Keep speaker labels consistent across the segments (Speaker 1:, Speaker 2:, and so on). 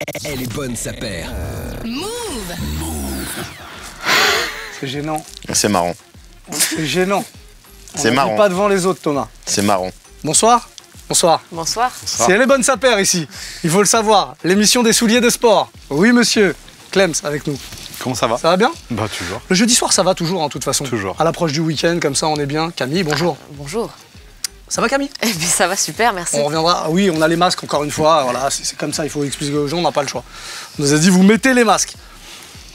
Speaker 1: Elle est bonne, sa paire.
Speaker 2: Move.
Speaker 3: C'est gênant.
Speaker 4: C'est marrant.
Speaker 3: C'est gênant.
Speaker 4: C'est
Speaker 3: On
Speaker 4: marrant.
Speaker 3: n'est pas devant les autres, Thomas.
Speaker 4: C'est marrant.
Speaker 3: Bonsoir. Bonsoir.
Speaker 5: Bonsoir.
Speaker 3: C'est Elle est bonne, sa paire, ici. Il faut le savoir. L'émission des souliers de sport. Oui, monsieur. Clems, avec nous.
Speaker 6: Comment ça va?
Speaker 3: Ça va bien?
Speaker 6: Bah toujours.
Speaker 3: Le jeudi soir, ça va toujours, en toute façon.
Speaker 6: Toujours.
Speaker 3: À l'approche du week-end, comme ça, on est bien. Camille, bonjour.
Speaker 5: Bonjour.
Speaker 3: Ça va, Camille?
Speaker 5: Eh bien, ça va super, merci.
Speaker 3: On reviendra. Ah oui, on a les masques, encore une fois. Voilà, c'est comme ça, il faut expliquer aux gens, on n'a pas le choix. On nous a dit, vous mettez les masques.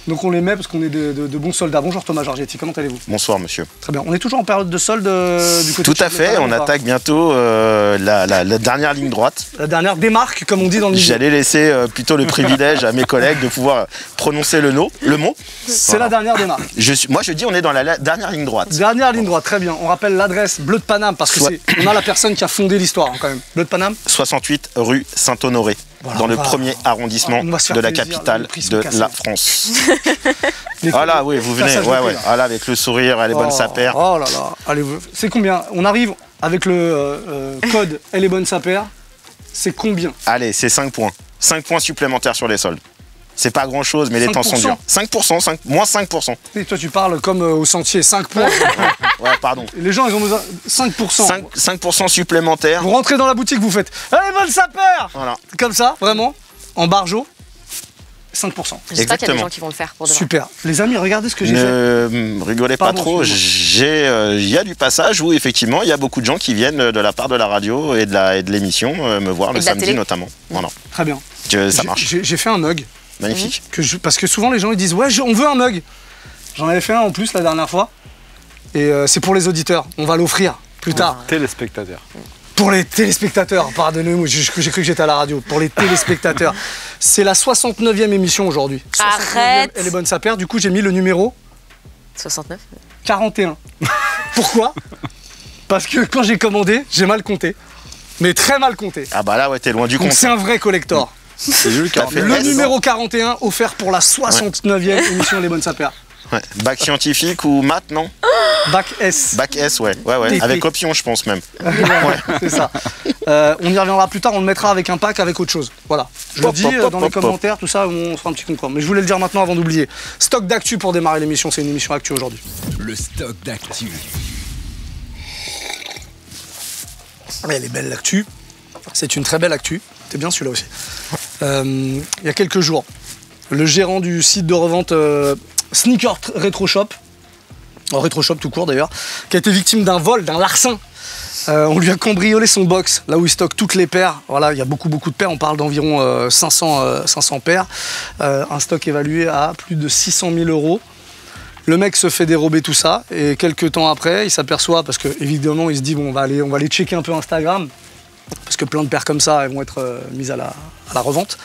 Speaker 3: Donc on les met parce qu'on est de bons soldats. Bonjour Thomas Georgetti, comment allez-vous?
Speaker 4: Bonsoir, monsieur.
Speaker 3: Très bien. On est toujours en période de solde du côté
Speaker 4: Tout
Speaker 3: de
Speaker 4: à fait, on attaque bientôt la dernière ligne droite.
Speaker 3: La dernière démarque, comme on dit dans le milieu.
Speaker 4: J'allais laisser plutôt le privilège à mes collègues de pouvoir prononcer le mot.
Speaker 3: C'est la dernière démarque.
Speaker 4: Moi, je dis on est dans la dernière ligne droite.
Speaker 3: Dernière ligne droite, très bien. On rappelle l'adresse Bleu de Paname parce que on a la personne qui a fondé l'histoire quand même. Bleu de Paname
Speaker 4: 68 rue Saint-Honoré,
Speaker 3: voilà,
Speaker 4: dans le premier arrondissement de la capitale de la France. Voilà, oui, vous venez, ouais. Voilà, avec le sourire, elle est bonne sa paire.
Speaker 3: Oh là là, allez, c'est combien? On arrive avec le code Elle est bonne sa paire. C'est combien?
Speaker 4: Allez, c'est 5 points. 5 points supplémentaires sur les soldes. C'est pas grand chose, mais les temps sont durs. 5%, moins 5%.
Speaker 3: Et toi, tu parles comme au sentier, 5 points.
Speaker 4: Ouais, pardon.
Speaker 3: Les gens, ils ont besoin 5%.
Speaker 4: 5% supplémentaires.
Speaker 3: Vous rentrez dans la boutique, vous faites Elle est bonne sa paire.
Speaker 4: Voilà.
Speaker 3: Comme ça, vraiment, en barjo, 5%.
Speaker 5: J'espère qu'il y a des gens qui vont le faire pour de vrai.
Speaker 3: Super. Les amis, regardez ce que j'ai fait.
Speaker 4: Ne rigolez pas
Speaker 3: Pardon,
Speaker 4: trop. Il y a du passage où effectivement il y a beaucoup de gens qui viennent de la part de la radio et de l'émission me voir le samedi notamment. Voilà.
Speaker 3: Très bien.
Speaker 4: Ça marche.
Speaker 3: J'ai fait un mug.
Speaker 4: Magnifique.
Speaker 3: Parce que souvent les gens ils disent ouais on veut un mug. J'en avais fait un en plus la dernière fois. Et c'est pour les auditeurs. On va l'offrir plus tard.
Speaker 6: Téléspectateurs.
Speaker 3: Pour les téléspectateurs, pardonnez-moi, j'ai cru que j'étais à la radio. Pour les téléspectateurs. C'est la 69e émission aujourd'hui.
Speaker 5: Arrête.
Speaker 3: Elle est bonne sa paire. Du coup j'ai mis le numéro
Speaker 5: 69.
Speaker 3: 41. Pourquoi? Parce que quand j'ai commandé, j'ai mal compté. Mais très mal compté.
Speaker 4: Ah bah là ouais, t'es loin du compte.
Speaker 3: Donc c'est un vrai collector.
Speaker 6: C'est Jules qui a fait
Speaker 3: Le numéro 41 offert pour la 69e émission Les Bonnes Sapeurs.
Speaker 4: Ouais. Bac scientifique ou maths, non?
Speaker 3: Bac S.
Speaker 4: Bac S, ouais.
Speaker 3: TP.
Speaker 4: Avec option, je pense même.
Speaker 3: Ouais, c'est ça. On y reviendra plus tard, on le mettra avec un pack, avec autre chose. Voilà. Je le dis dans les commentaires, tout ça, on fera un petit concours. Mais je voulais le dire maintenant avant d'oublier. Stock d'actu pour démarrer l'émission, c'est une émission actu aujourd'hui.
Speaker 1: Le stock d'actu.
Speaker 3: Elle est belle l'actu. C'est une très belle actu. C'est bien celui-là aussi. Il y a quelques jours, le gérant du site de revente Sneaker Retro Shop, Retro Shop tout court d'ailleurs, qui a été victime d'un vol, d'un larcin. On lui a cambriolé son box, là où il stocke toutes les paires. Voilà, il y a beaucoup de paires, on parle d'environ 500 paires. Un stock évalué à plus de 600 000 €. Le mec se fait dérober tout ça et quelques temps après, il s'aperçoit, parce que évidemment il se dit bon, on va aller checker un peu Instagram, parce que plein de paires comme ça, elles vont être mises à la revente.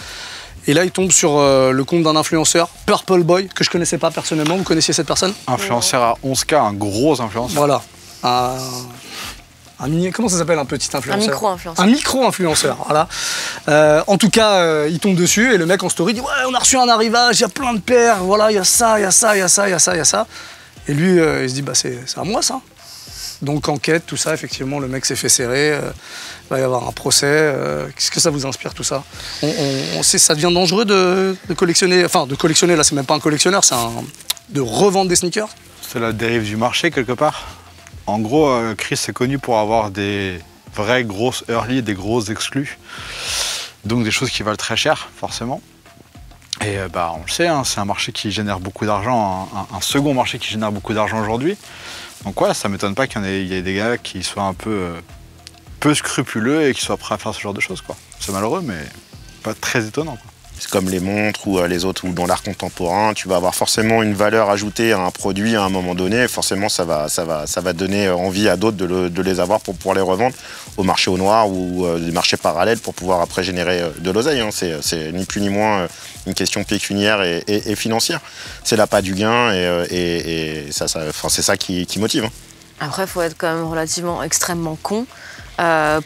Speaker 3: Et là, il tombe sur le compte d'un influenceur, Purple Boy, que je connaissais pas personnellement. Vous connaissiez cette personne?
Speaker 6: Influenceur à 11K, un gros influenceur.
Speaker 3: Voilà. Comment ça s'appelle un petit influenceur?
Speaker 5: Un micro-influenceur.
Speaker 3: Un micro-influenceur, voilà. En tout cas, il tombe dessus et le mec en story dit ouais, on a reçu un arrivage, il y a plein de paires, voilà, il y a ça, il y a ça, il y a ça, il y a ça, il y a ça. Et lui, il se dit bah c'est à moi ça. Donc enquête, tout ça, effectivement, le mec s'est fait serrer, il va y avoir un procès. Qu'est-ce que ça vous inspire tout ça? Ça devient dangereux de collectionner, enfin de collectionner, là c'est même pas un collectionneur, de revendre des sneakers?
Speaker 6: C'est la dérive du marché quelque part. En gros, Chris est connu pour avoir des vraies grosses early, des grosses exclus. Donc des choses qui valent très cher, forcément. Et on le sait, hein, c'est un marché qui génère beaucoup d'argent, un second marché qui génère beaucoup d'argent aujourd'hui. Donc ouais, ça m'étonne pas qu'il y ait des gars qui soient un peu scrupuleux et qui soient prêts à faire ce genre de choses, quoi. C'est malheureux, mais pas très étonnant, quoi.
Speaker 4: C'est comme les montres ou les autres, ou dans l'art contemporain, tu vas avoir forcément une valeur ajoutée à un produit à un moment donné, et forcément ça va donner envie à d'autres de les avoir pour pouvoir les revendre au marché au noir ou des marchés parallèles pour pouvoir après générer de l'oseille, hein. C'est ni plus ni moins une question pécuniaire et financière. C'est l'appât du gain et c'est ça qui motive, hein.
Speaker 5: Après, il faut être quand même relativement extrêmement con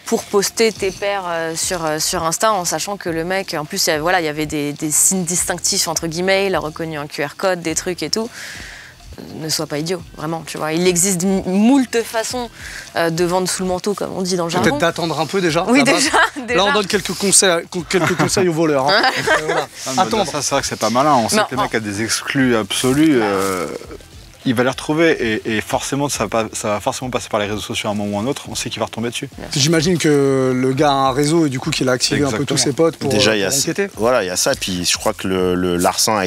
Speaker 5: pour poster tes paires sur Insta en sachant que le mec, en plus, il y avait des signes distinctifs entre guillemets, il a reconnu un QR code, des trucs et tout. ne sois pas idiot, vraiment, tu vois. Il existe moult façons de vendre sous le manteau, comme on dit dans le jargon.
Speaker 3: Peut-être d'attendre un peu déjà.
Speaker 5: Oui,
Speaker 3: là-bas.
Speaker 5: déjà.
Speaker 3: Là, on donne quelques conseils aux voleurs. Hein. Voilà. Attendre.
Speaker 6: Ça, c'est vrai que c'est pas malin. On sait que le mec a des exclus absolus. Il va les retrouver et forcément, ça va forcément passer par les réseaux sociaux à un moment ou à un autre. On sait qu'il va retomber dessus.
Speaker 3: J'imagine que le gars a un réseau et du coup qu'il a activé un peu tous ses potes pour
Speaker 4: déjà,
Speaker 3: enquêter.
Speaker 4: Voilà, il y a ça. Puis je crois que le larcin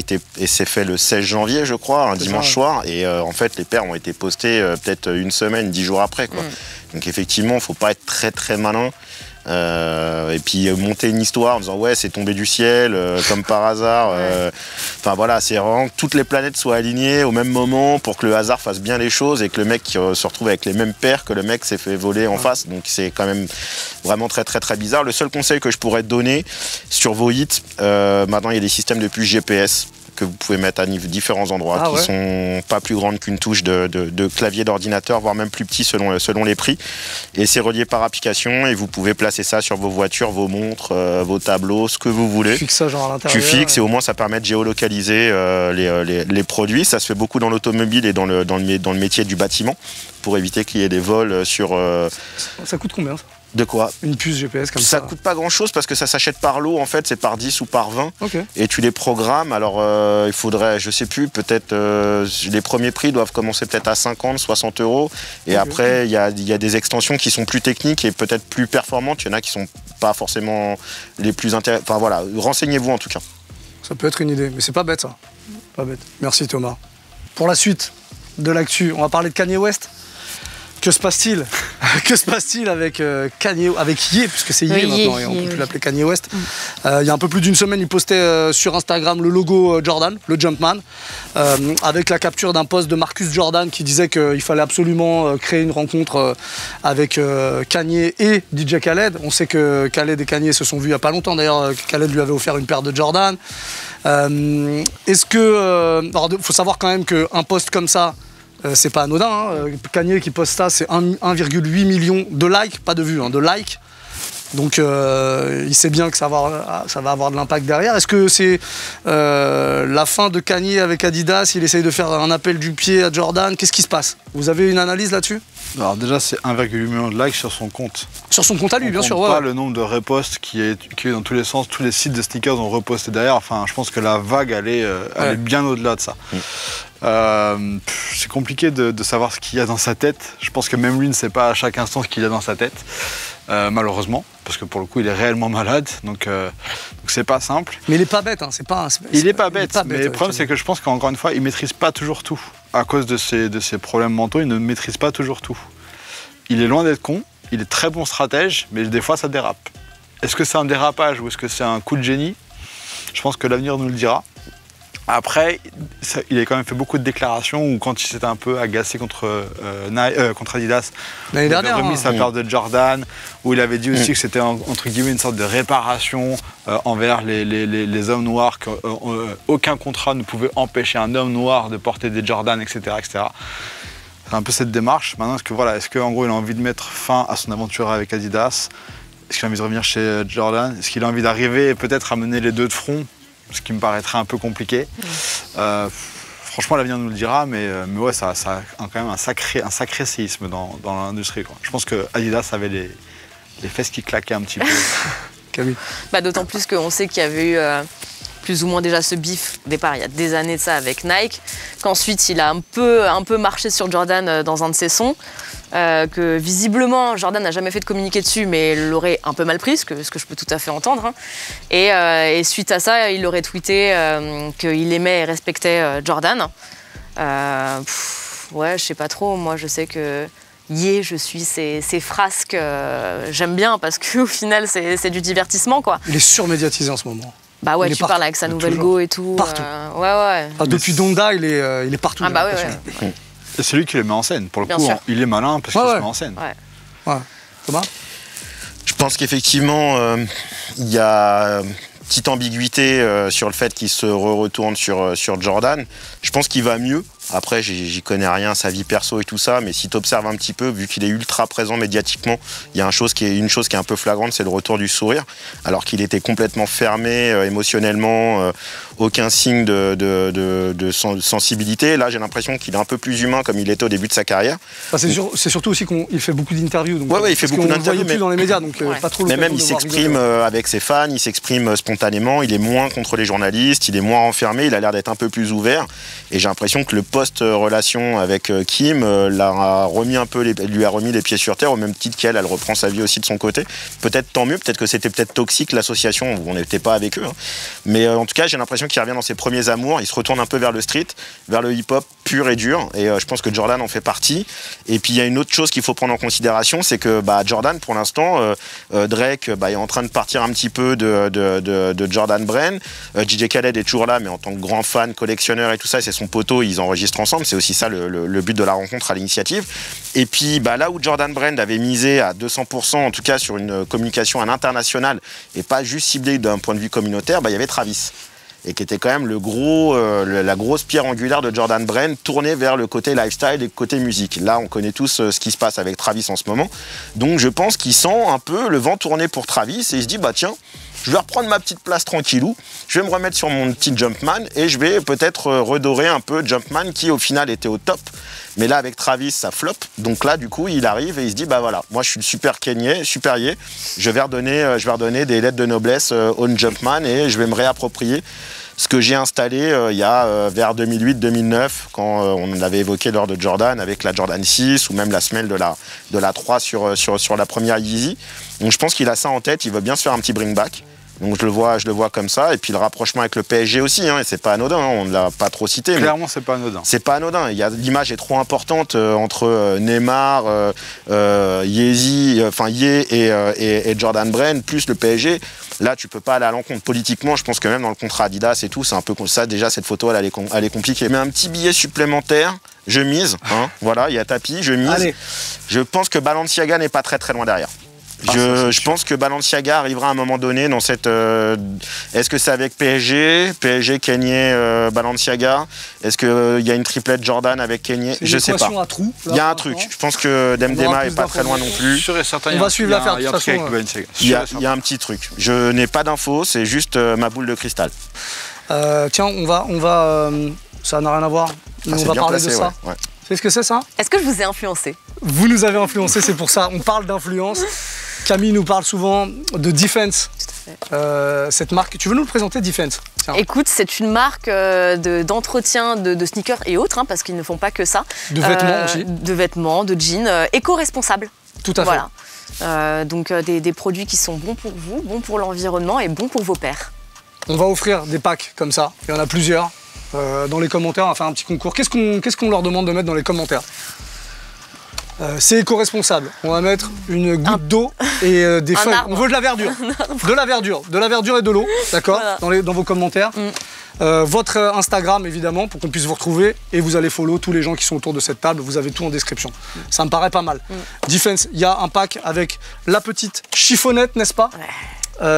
Speaker 4: s'est fait le 16 janvier, je crois, un dimanche soir. Et en fait, les paires ont été postées peut-être une semaine, 10 jours après, quoi. Donc effectivement, il ne faut pas être très très malin. Et puis monter une histoire en disant ouais c'est tombé du ciel comme par hasard. Enfin voilà, c'est vraiment que toutes les planètes soient alignées au même moment pour que le hasard fasse bien les choses et que le mec se retrouve avec les mêmes paires que le mec s'est fait voler en face. Donc c'est quand même vraiment très très très bizarre. Le seul conseil que je pourrais te donner sur vos hits, maintenant il y a des systèmes de puces GPS que vous pouvez mettre à différents endroits qui sont pas plus grandes qu'une touche de clavier d'ordinateur, voire même plus petits selon les prix. Et c'est relié par application et vous pouvez placer ça sur vos voitures, vos montres, vos tableaux, ce que vous voulez.
Speaker 3: Tu fixes ça genre à l'intérieur.
Speaker 4: Tu fixes et au moins ça permet de géolocaliser les produits. Ça se fait beaucoup dans l'automobile et dans le métier du bâtiment pour éviter qu'il y ait des vols sur...
Speaker 3: Ça coûte combien ça ?
Speaker 4: De quoi?
Speaker 3: Une puce GPS comme ça.
Speaker 4: Ça coûte pas grand chose parce que ça s'achète par lot en fait, c'est par 10 ou par 20
Speaker 3: Okay.
Speaker 4: et tu les programmes. Alors il faudrait, je sais plus, peut-être les premiers prix doivent commencer peut-être à 50, 60 € et après il y a des extensions qui sont plus techniques et peut-être plus performantes. Il y en a qui sont pas forcément les plus intéressants. Enfin voilà, renseignez-vous en tout cas.
Speaker 3: Ça peut être une idée, mais c'est pas bête ça. Pas bête. Merci Thomas. Pour la suite de l'actu, on va parler de Kanye West. Que se passe-t-il? Que se passe-t-il avec Kanye, avec Ye, puisque c'est Ye maintenant et on peut plus l'appeler Kanye West. Il y a un peu plus d'une semaine, il postait sur Instagram le logo Jordan, le Jumpman, avec la capture d'un post de Marcus Jordan qui disait qu'il fallait absolument créer une rencontre avec Kanye et DJ Khaled. On sait que Khaled et Kanye se sont vus il n'y a pas longtemps, d'ailleurs Khaled lui avait offert une paire de Jordan. Est-ce que... alors, faut savoir quand même qu'un post comme ça, c'est pas anodin, hein. Kanye qui poste ça, c'est 1,8 million de likes, pas de vues, hein, de likes. Donc il sait bien que ça va avoir de l'impact derrière. Est-ce que c'est la fin de Kanye avec Adidas? Il essaye de faire un appel du pied à Jordan. Qu'est-ce qui se passe? Vous avez une analyse là-dessus?
Speaker 6: Alors déjà, c'est 1,8 million de likes sur son compte.
Speaker 3: Sur son compte à lui, bien sûr.
Speaker 6: On compte pas le nombre de reposts qui est dans tous les sens. Tous les sites de sneakers ont reposté derrière. Enfin, je pense que la vague, elle est bien au-delà de ça. C'est compliqué de savoir ce qu'il y a dans sa tête. Je pense que même lui ne sait pas à chaque instant ce qu'il y a dans sa tête, malheureusement, parce que pour le coup il est réellement malade, donc c'est pas simple.
Speaker 3: Mais il est pas bête, hein.
Speaker 6: Il est pas bête, mais le problème c'est que je pense qu'encore une fois il maîtrise pas toujours tout. À cause de ses problèmes mentaux, il ne maîtrise pas toujours tout. Il est loin d'être con, il est très bon stratège, mais des fois ça dérape. Est-ce que c'est un dérapage ou est-ce que c'est un coup de génie? Je pense que l'avenir nous le dira. Après, il a quand même fait beaucoup de déclarations où quand il s'était un peu agacé contre Adidas, il avait remis sa paire de Jordan, où il avait dit aussi que c'était entre guillemets une sorte de réparation envers les hommes noirs, qu'aucun contrat ne pouvait empêcher un homme noir de porter des Jordan, etc. etc. C'est un peu cette démarche. Maintenant, est-ce qu'en gros il a envie de mettre fin à son aventure avec Adidas? Est-ce qu'il a envie de revenir chez Jordan? Est-ce qu'il a envie d'arriver et peut-être à mener les deux de front? Ce qui me paraîtrait un peu compliqué. Franchement, l'avenir nous le dira, mais ouais, ça a quand même un sacré séisme dans l'industrie, quoi. Je pense que Adidas avait les fesses qui claquaient un petit peu.
Speaker 3: Camille.
Speaker 5: D'autant plus qu'on sait qu'il y avait eu plus ou moins déjà ce bif au départ, il y a des années de ça avec Nike, qu'ensuite il a un peu marché sur Jordan dans un de ses sons, que visiblement Jordan n'a jamais fait de communiqué dessus, mais l'aurait un peu mal pris, ce que je peux tout à fait entendre. Hein. Et suite à ça, il aurait tweeté qu'il aimait et respectait Jordan. Ouais, je sais pas trop, moi je sais que je suis ces frasques, j'aime bien parce qu'au final c'est du divertissement, quoi.
Speaker 3: Il est surmédiatisé en ce moment.
Speaker 5: Bah ouais, tu parles avec sa nouvelle go et tout.
Speaker 3: Partout.
Speaker 5: Ouais.
Speaker 3: Enfin, depuis Donda, il est partout.
Speaker 5: Ah bah ouais.
Speaker 6: Et c'est lui qui le met en scène. Pour le coup, il est malin parce qu'il se met en scène.
Speaker 3: Ouais. Thomas ?
Speaker 4: Je pense qu'effectivement, il y a une petite ambiguïté sur le fait qu'il se retourne sur Jordan. Je pense qu'il va mieux Après, j'y connais rien, sa vie perso et tout ça, mais si tu observes un petit peu, vu qu'il est ultra présent médiatiquement, il y a une chose qui est un peu flagrante, c'est le retour du sourire, alors qu'il était complètement fermé émotionnellement, aucun signe de sensibilité. Là, j'ai l'impression qu'il est un peu plus humain comme il était au début de sa carrière.
Speaker 3: Enfin, c'est surtout aussi qu'il fait beaucoup d'interviews.
Speaker 4: Ouais, il fait beaucoup d'interviews.
Speaker 3: Plus dans les médias, donc pas trop.
Speaker 4: Mais même, il s'exprime avec ses fans, il s'exprime spontanément, il est moins contre les journalistes, il est moins enfermé, il a l'air d'être un peu plus ouvert. Et j'ai l'impression que le post-relation avec Kim lui a remis les pieds sur terre, au même titre qu'elle reprend sa vie aussi de son côté. Peut-être tant mieux, peut-être que c'était peut-être toxique l'association, où on n'était pas avec eux. Hein. Mais en tout cas, j'ai l'impression qu'il revient dans ses premiers amours, il se retourne un peu vers le street, vers le hip-hop pur et dur. Et je pense que Jordan en fait partie. Et puis il y a une autre chose qu'il faut prendre en considération, c'est que Jordan, pour l'instant, Drake est en train de partir un petit peu de Jordan Brand. DJ Khaled est toujours là, mais en tant que grand fan, collectionneur et tout ça, c'est son poteau, ils enregistrent ensemble. C'est aussi ça le but de la rencontre à l'initiative. Et puis là où Jordan Brand avait misé à 200%, en tout cas sur une communication à l'international et pas juste ciblée d'un point de vue communautaire, il y avait Travis. Et qui était quand même la grosse pierre angulaire de Jordan Brand, tournée vers le côté lifestyle et le côté musique. Là, on connaît tous ce qui se passe avec Travis en ce moment. Donc je pense qu'il sent un peu le vent tourner pour Travis et il se dit, tiens, je vais reprendre ma petite place tranquillou, je vais me remettre sur mon petit Jumpman et je vais peut-être redorer un peu Jumpman qui au final était au top. Mais là avec Travis ça flop, donc là du coup il arrive et il se dit voilà, moi je suis le super yé, je vais redonner des lettres de noblesse au Jumpman et je vais me réapproprier ce que j'ai installé il y a vers 2008-2009 quand on avait évoqué lors de Jordan avec la Jordan 6 ou même la semelle de la 3 sur la première Yeezy. Donc je pense qu'il a ça en tête, il veut bien se faire un petit bring back. Donc je le vois comme ça, et puis le rapprochement avec le PSG aussi, et c'est pas anodin, on ne l'a pas trop cité.
Speaker 6: Clairement, c'est pas anodin.
Speaker 4: C'est pas anodin, l'image est trop importante entre Neymar, Yeezy, et Jordan Brand, plus le PSG. Là, tu peux pas aller à l'encontre. Politiquement, je pense que même dans le contrat Adidas et tout, c'est un peu comme ça. Déjà, cette photo, elle est compliquée. Mais un petit billet supplémentaire, je mise. Voilà, il y a tapis, je mise. Allez. Je pense que Balenciaga n'est pas très très loin derrière. Je pense que Balenciaga arrivera à un moment donné dans cette... Est-ce que c'est avec PSG, Kanye, Balenciaga? Est-ce qu'il y a une triplette Jordan avec Kanye? Je sais pas. Il y a un truc. Je pense que Demdema n'est pas très loin non plus.
Speaker 3: On va suivre l'affaire.
Speaker 4: Il y a un petit truc. Je n'ai pas d'infos, c'est juste ma boule de cristal.
Speaker 3: Tiens, on va ça n'a rien à voir, mais on va parler de ça. Ouais. Tu sais ce que c'est ça?
Speaker 5: Est-ce que je vous ai influencé?
Speaker 3: Vous nous avez influencé, c'est pour ça. On parle d'influence. Camille nous parle souvent de Defense. Tout à fait. Cette marque, tu veux nous le présenter, Defense? Tiens.
Speaker 5: Écoute, c'est une marque d'entretien de sneakers et autres, parce qu'ils ne font pas que ça.
Speaker 3: De vêtements aussi.
Speaker 5: De vêtements, de jeans, éco-responsables.
Speaker 3: Tout à fait.
Speaker 5: Voilà. Donc des produits qui sont bons pour vous, bons pour l'environnement et bons pour vos pairs.
Speaker 3: On va offrir des packs comme ça. Il y en a plusieurs. Dans les commentaires, on va faire un petit concours. Qu'est-ce qu'on leur demande de mettre dans les commentaires? C'est éco-responsable. On va mettre une goutte d'eau et des feuilles. On veut de la verdure. De la verdure et de l'eau, d'accord, voilà. Dans vos commentaires. Votre Instagram, évidemment, pour qu'on puisse vous retrouver. Et vous allez follow tous les gens qui sont autour de cette table. Vous avez tout en description. Ça me paraît pas mal. Defense, il y a un pack avec la petite chiffonnette, n'est-ce pas?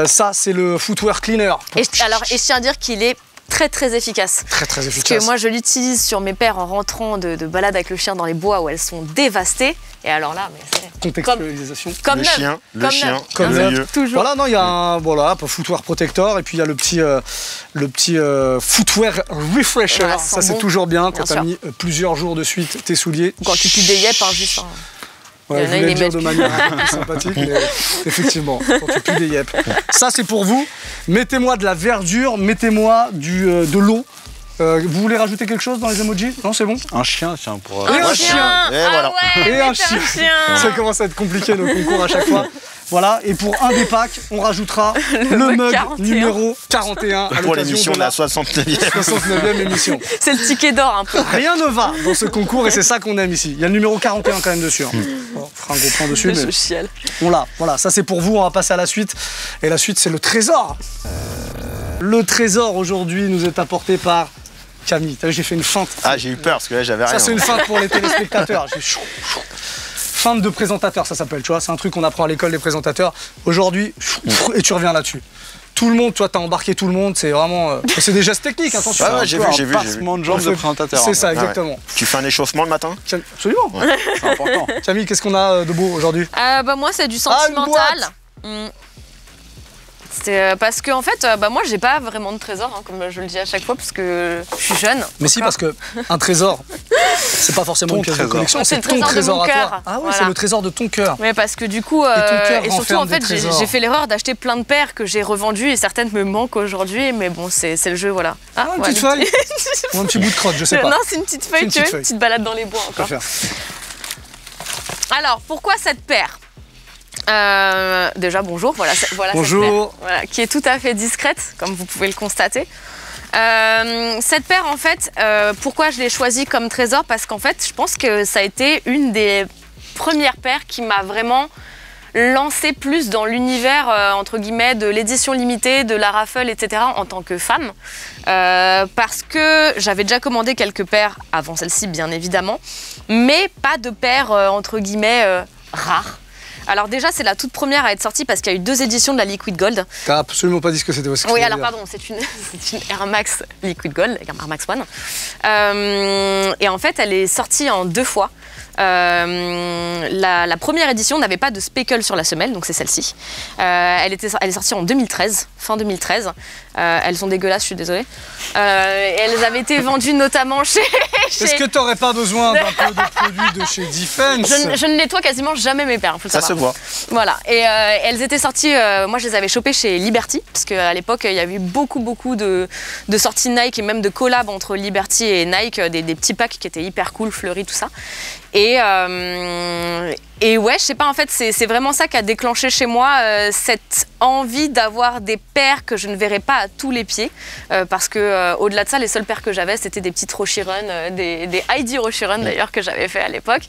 Speaker 3: Ça, c'est le footwear cleaner.
Speaker 5: Et je tiens à dire qu'il est très très efficace.
Speaker 3: Très très efficace.
Speaker 5: Parce que moi je l'utilise sur mes paires en rentrant de balade avec le chien dans les bois où elles sont dévastées. Et alors là, mais c'est
Speaker 3: contextualisation.
Speaker 5: Comme
Speaker 4: le
Speaker 5: neuf.
Speaker 4: chien,
Speaker 3: comme
Speaker 4: neuf.
Speaker 5: Toujours.
Speaker 3: Voilà, non, il y a un footwear protector et puis il y a le petit footwear refresher. Voilà, ça c'est toujours bien quand tu as mis plusieurs jours de suite tes souliers.
Speaker 5: Quand tu pues des yep, juste.
Speaker 3: Ouais, je voulais le dire de manière un peu plus sympathique, mais effectivement, quand tu pues des yep. Ça, c'est pour vous. Mettez-moi de la verdure, mettez-moi de l'eau. Vous voulez rajouter quelque chose dans les emojis? Non, c'est bon?
Speaker 6: Un chien, tiens, pour...
Speaker 3: Et un chien.
Speaker 4: Et voilà.
Speaker 5: Ouais,
Speaker 3: et un chien. Ça commence à être compliqué, nos concours à chaque fois. Voilà, et pour un des packs, on rajoutera le mug 41. Numéro 41
Speaker 4: pour l'émission de la 69e
Speaker 5: émission. C'est le ticket d'or un peu.
Speaker 3: Rien ne va dans ce concours et c'est ça qu'on aime ici. Il y a le numéro 41 quand même dessus. Bon, on fera un gros plan dessus. Mais on l'a, voilà, ça c'est pour vous, on va passer à la suite. Et la suite, c'est le trésor. Le trésor aujourd'hui nous est apporté par Camille. J'ai fait une feinte.
Speaker 4: Ah, j'ai eu peur parce que là j'avais rien.
Speaker 3: Ça c'est une feinte pour les téléspectateurs. Feinte de présentateur, ça s'appelle, tu vois, c'est un truc qu'on apprend à l'école des présentateurs. Aujourd'hui, et tu reviens là-dessus. tout le monde, toi t'as embarqué tout le monde, c'est vraiment... c'est des gestes techniques, attention.
Speaker 4: Ouais, ouais, j'ai vu.
Speaker 6: Un passement de jambes de présentateur.
Speaker 3: C'est ça,
Speaker 4: Ouais.
Speaker 3: exactement.
Speaker 4: Tu fais un échauffement le matin?
Speaker 3: Absolument.
Speaker 6: C'est important.
Speaker 3: Camille, qu'est-ce qu'on a de beau aujourd'hui?
Speaker 5: Moi, c'est du
Speaker 3: une
Speaker 5: sentimental. C'est parce que en fait, moi, j'ai pas vraiment de trésor, hein, comme je le dis à chaque fois, parce que je suis jeune.
Speaker 3: Mais si, parce que un trésor, c'est pas forcément
Speaker 6: Ton
Speaker 3: une pièce de
Speaker 6: trésor.
Speaker 3: collection,
Speaker 5: C'est
Speaker 3: c'est
Speaker 5: le
Speaker 3: ton
Speaker 5: trésor de
Speaker 3: trésor
Speaker 5: mon
Speaker 3: à
Speaker 5: cœur.
Speaker 3: toi. Ah oui,
Speaker 5: Voilà.
Speaker 3: c'est le trésor de ton cœur.
Speaker 5: Mais parce que du coup,
Speaker 3: ton cœur
Speaker 5: et surtout
Speaker 3: renferme
Speaker 5: en fait,
Speaker 3: des
Speaker 5: j'ai
Speaker 3: trésors.
Speaker 5: fait l'erreur d'acheter plein de paires que j'ai revendues et certaines me manquent aujourd'hui, mais bon, c'est le jeu, voilà.
Speaker 3: Ah, une petite feuille ou un petit bout de crotte, je sais pas.
Speaker 5: Non, c'est une petite feuille,
Speaker 3: Une
Speaker 5: tu veux,
Speaker 3: petite
Speaker 5: une petite balade dans les bois
Speaker 3: Je peux
Speaker 5: encore.
Speaker 3: faire.
Speaker 5: Alors, pourquoi cette paire? Déjà, bonjour, voilà
Speaker 3: Bonjour.
Speaker 5: cette paire, voilà, qui est tout à fait discrète, comme vous pouvez le constater. Cette paire, en fait, pourquoi je l'ai choisie comme trésor? Parce qu'en fait, je pense que ça a été une des premières paires qui m'a vraiment lancé plus dans l'univers, entre guillemets, de l'édition limitée, de la raffle, etc., en tant que femme. Parce que j'avais déjà commandé quelques paires avant celle-ci, bien évidemment, mais pas de paires, entre guillemets, rares. Alors déjà, c'est la toute première à être sortie parce qu'il y a eu 2 éditions de la Liquid Gold.
Speaker 3: T'as absolument pas dit ce que c'était.
Speaker 5: Oui, alors pardon, c'est une Air Max Liquid Gold, Air Max One. Et en fait, elle est sortie en 2 fois. La première édition n'avait pas de speckle sur la semelle, donc c'est celle-ci. Elle est sortie en 2013, fin 2013. Elles sont dégueulasses, je suis désolée. Elles avaient été vendues notamment chez...
Speaker 3: Est-ce que t'aurais pas besoin d'un peu de produits de chez Defense?
Speaker 5: Je ne nettoie quasiment jamais mes paires, faut le
Speaker 4: Ça
Speaker 5: savoir.
Speaker 4: se voit.
Speaker 5: Voilà, et elles étaient sorties, moi je les avais chopées chez Liberty, parce qu'à l'époque il y avait eu beaucoup de sorties Nike et même de collabs entre Liberty et Nike, des petits packs qui étaient hyper cool, fleuris, tout ça. Et ouais, je sais pas, en fait, c'est vraiment ça qui a déclenché chez moi cette envie d'avoir des paires que je ne verrais pas à tous les pieds. Parce que au-delà de ça, les seules paires que j'avais, c'était des petites Roshiron, des Heidi Roshiron d'ailleurs que j'avais fait à l'époque.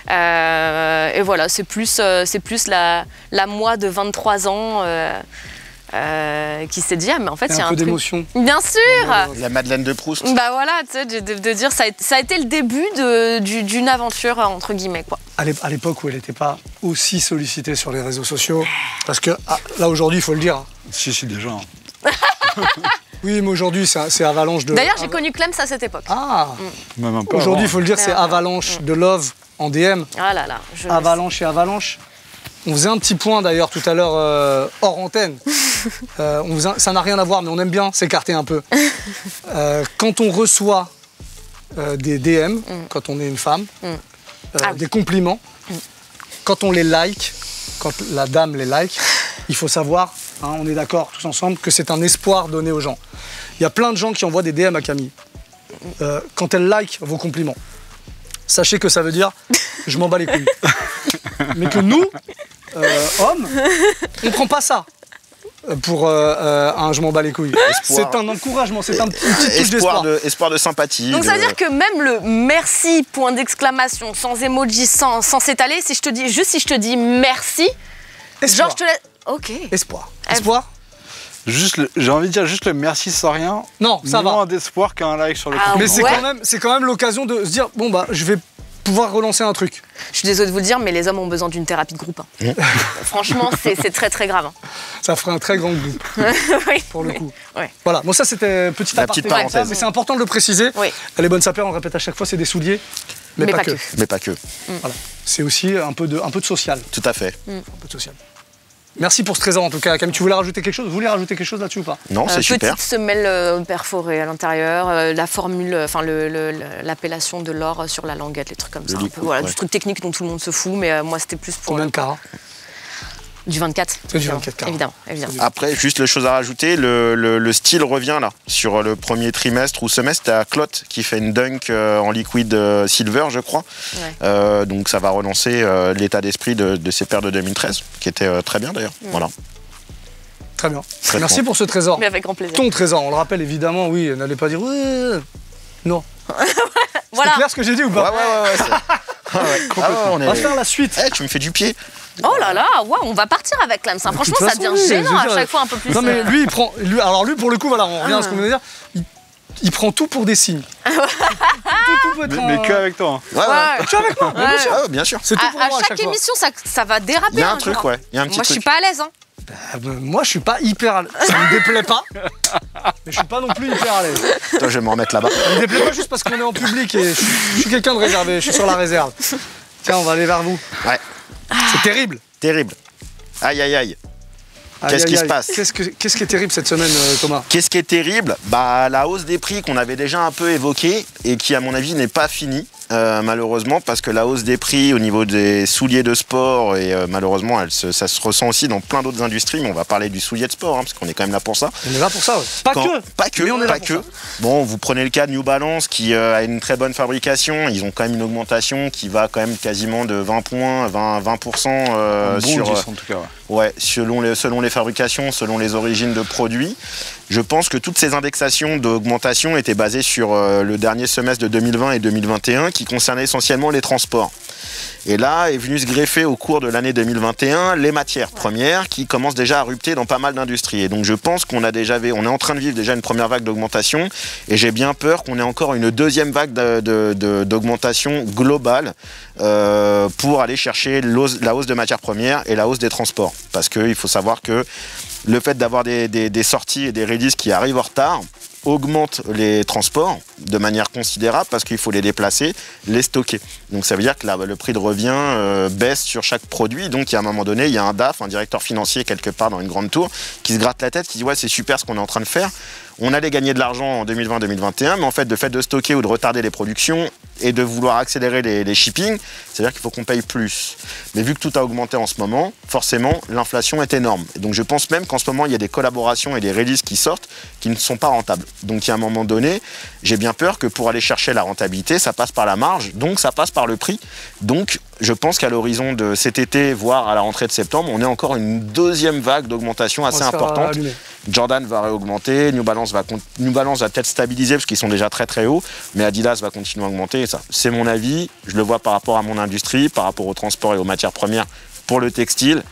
Speaker 5: Et voilà, c'est plus la moi de 23 ans. Qui s'est dit, ah, mais en fait, il y a un
Speaker 3: peu
Speaker 5: truc.
Speaker 3: d'émotion.
Speaker 5: Bien sûr.
Speaker 4: La Madeleine de Proust.
Speaker 5: Bah voilà, tu sais, de dire, ça a été le début d'une aventure, entre guillemets, quoi.
Speaker 3: À l'époque où elle n'était pas aussi sollicitée sur les réseaux sociaux, parce que là aujourd'hui, il faut le dire.
Speaker 6: Si, déjà.
Speaker 3: Oui, mais aujourd'hui, c'est avalanche de...
Speaker 5: D'ailleurs, j'ai connu Clems à cette époque.
Speaker 3: Ah
Speaker 6: Même un peu
Speaker 3: Aujourd'hui, il
Speaker 6: avant.
Speaker 3: faut le dire, c'est avalanche de love en DM.
Speaker 5: Ah là là,
Speaker 3: Avalanche et avalanche. On faisait un petit point d'ailleurs tout à l'heure hors antenne. Ça n'a rien à voir, mais on aime bien s'écarter un peu. Quand on reçoit des DM, quand on est une femme, des compliments, quand on les like, quand la dame les like, il faut savoir, hein, on est d'accord tous ensemble, que c'est un espoir donné aux gens. Il y a plein de gens qui envoient des DM à Camille. Quand elle like vos compliments, sachez que ça veut dire je m'en bats les couilles. Mais que nous, hommes, on prend pas ça pour un je m'en bats les couilles.
Speaker 4: Espoir.
Speaker 3: C'est un encouragement, c'est une petite touche d'espoir.
Speaker 4: Espoir de sympathie.
Speaker 5: Donc ça veut dire que même le merci, point d'exclamation, sans emoji, sans s'étaler, si je te dis merci,
Speaker 3: Espoir.
Speaker 5: genre je te laisse... Ok.
Speaker 3: Espoir. Espoir.
Speaker 6: J'ai envie de dire juste le merci sans rien.
Speaker 3: Non, ça va.
Speaker 6: Moins d'espoir qu'un like sur le
Speaker 5: Ah,
Speaker 6: compte.
Speaker 3: Mais
Speaker 5: ouais.
Speaker 3: c'est quand même l'occasion de se dire bon bah je vais pouvoir relancer un truc.
Speaker 5: Je suis désolée de vous le dire, mais les hommes ont besoin d'une thérapie de groupe. Hein. Franchement, c'est très très grave. Hein.
Speaker 3: Ça ferait un très grand groupe
Speaker 5: Oui,
Speaker 3: pour le coup.
Speaker 5: ouais.
Speaker 3: Voilà, bon ça c'était petite
Speaker 4: La
Speaker 3: aparté
Speaker 4: petite
Speaker 3: comme
Speaker 4: parenthèse.
Speaker 3: ça, mais c'est important de le préciser.
Speaker 5: Oui.
Speaker 3: Les bonnes sapeurs, on le répète à chaque fois, c'est des souliers, mais pas que.
Speaker 4: Mais pas que.
Speaker 3: Voilà. C'est aussi un peu de social.
Speaker 4: Tout à fait.
Speaker 3: Un peu de social. Merci pour ce trésor en tout cas. Camille, tu voulais rajouter quelque chose? Vous voulez rajouter quelque chose là-dessus ou pas?
Speaker 4: Non, c'est super.
Speaker 5: Petite semelle perforée à l'intérieur, la formule, enfin l'appellation de l'or sur la languette, les trucs comme ça. Un peu,
Speaker 4: liquide,
Speaker 5: voilà,
Speaker 4: ouais.
Speaker 5: du truc technique dont tout le monde se fout, mais moi c'était plus pour
Speaker 3: Combien de carats?
Speaker 5: du 24.
Speaker 3: C'est du 24 carats.
Speaker 5: Évidemment.
Speaker 4: Après, juste les choses à rajouter, le style revient là. Sur le premier trimestre ou semestre, t'as Clot qui fait une dunk en liquide silver, je crois.
Speaker 5: Ouais.
Speaker 4: Donc ça va relancer l'état d'esprit de ces paires de 2013, qui était très bien d'ailleurs. Voilà.
Speaker 3: Très bien.
Speaker 4: Très
Speaker 3: Merci
Speaker 4: fort.
Speaker 3: pour ce trésor.
Speaker 5: Mais avec grand plaisir.
Speaker 3: Ton trésor, on le rappelle évidemment, oui, n'allez pas dire ouais. Non.
Speaker 5: Voilà.
Speaker 3: C'est clair ce que j'ai dit ou
Speaker 4: Ouais,
Speaker 3: pas?
Speaker 4: ouais. Ah ouais, on
Speaker 3: On va faire la suite.
Speaker 4: Eh, tu me fais du pied.
Speaker 5: Oh là là, waouh, on va partir avec Clems. Hein. Franchement,
Speaker 3: toute
Speaker 5: ça
Speaker 3: façon,
Speaker 5: devient
Speaker 3: oui,
Speaker 5: gênant
Speaker 3: je veux
Speaker 5: à
Speaker 3: dire,
Speaker 5: chaque fois un peu plus.
Speaker 3: Non mais lui il prend, alors lui pour le coup voilà, on revient à ce qu'on venait de dire, il prend tout pour des signes. tout peut être
Speaker 6: Mais que avec toi. Hein.
Speaker 5: Ouais.
Speaker 3: Tu es avec moi, bien sûr.
Speaker 4: Bien sûr.
Speaker 3: C'est tout pour
Speaker 5: À
Speaker 3: moi à
Speaker 5: chaque
Speaker 3: chaque fois.
Speaker 5: émission, ça va déraper.
Speaker 4: Il y a un
Speaker 5: hein,
Speaker 4: truc,
Speaker 5: genre.
Speaker 4: ouais. Il y a un petit
Speaker 5: Moi, je suis
Speaker 4: truc.
Speaker 5: pas à l'aise. Hein.
Speaker 3: Moi, je suis pas hyper à l'aise. Ça me déplaît pas, mais je suis pas non plus hyper à l'aise.
Speaker 4: Toi, je vais m'en remettre là-bas.
Speaker 3: Ça me déplaît pas juste parce qu'on est en public et je suis quelqu'un de réservé, je suis sur la réserve. Tiens, on va aller vers vous.
Speaker 4: Ouais,
Speaker 3: C'est terrible.
Speaker 4: terrible. Aïe, aïe, aïe.
Speaker 3: Aïe,
Speaker 4: Qu'est-ce
Speaker 3: aïe,
Speaker 4: qui se
Speaker 3: aïe.
Speaker 4: passe?
Speaker 3: Qu'est-ce qui est terrible cette semaine, Thomas?
Speaker 4: Qu'est-ce qui est terrible? Bah, la hausse des prix qu'on avait déjà un peu évoquée et qui, à mon avis, n'est pas finie, malheureusement, parce que la hausse des prix au niveau des souliers de sport, et malheureusement, ça se ressent aussi dans plein d'autres industries, mais on va parler du soulier de sport, hein, parce qu'on est quand même là pour ça.
Speaker 3: On est là pour ça, ouais. Pas que, mais on est là pour ça.
Speaker 4: Bon, vous prenez le cas de New Balance qui a une très bonne fabrication. Ils ont quand même une augmentation qui va quand même quasiment de 20 points, 20% sur.
Speaker 6: En tout cas, ouais.
Speaker 4: Ouais, selon les fabrications, selon les origines de produits. Je pense que toutes ces indexations d'augmentation étaient basées sur le dernier semestre de 2020 et 2021 qui concernaient essentiellement les transports. Et là est venu se greffer au cours de l'année 2021 les matières premières qui commencent déjà à rupter dans pas mal d'industries. Et donc je pense qu'on est en train de vivre déjà une première vague d'augmentation et j'ai bien peur qu'on ait encore une deuxième vague d'augmentation globale pour aller chercher la hausse de matières premières et la hausse des transports. Parce qu'il faut savoir que le fait d'avoir des sorties et des releases qui arrivent en retard augmente les transports de manière considérable parce qu'il faut les déplacer, les stocker. Donc ça veut dire que le prix de revient baisse sur chaque produit. Donc à un moment donné, il y a un DAF, un directeur financier quelque part dans une grande tour, qui se gratte la tête, qui dit ouais c'est super ce qu'on est en train de faire. On allait gagner de l'argent en 2020-2021, mais en fait, le fait de stocker ou de retarder les productions et de vouloir accélérer les shipping, c'est-à-dire qu'il faut qu'on paye plus. Mais vu que tout a augmenté en ce moment, forcément, l'inflation est énorme. Et donc je pense même qu'en ce moment, il y a des collaborations et des releases qui sortent qui ne sont pas rentables. Donc à un moment donné, j'ai bien peur que pour aller chercher la rentabilité, ça passe par la marge, donc ça passe par le prix. Donc je pense qu'à l'horizon de cet été, voire à la rentrée de septembre, on est encore une deuxième vague d'augmentation assez importante. Jordan va réaugmenter, New Balance va peut-être stabiliser parce qu'ils sont déjà très très hauts, mais Adidas va continuer à augmenter. Et ça, c'est mon avis, je le vois par rapport à mon industrie, par rapport au transport et aux matières premières. Pour le textile,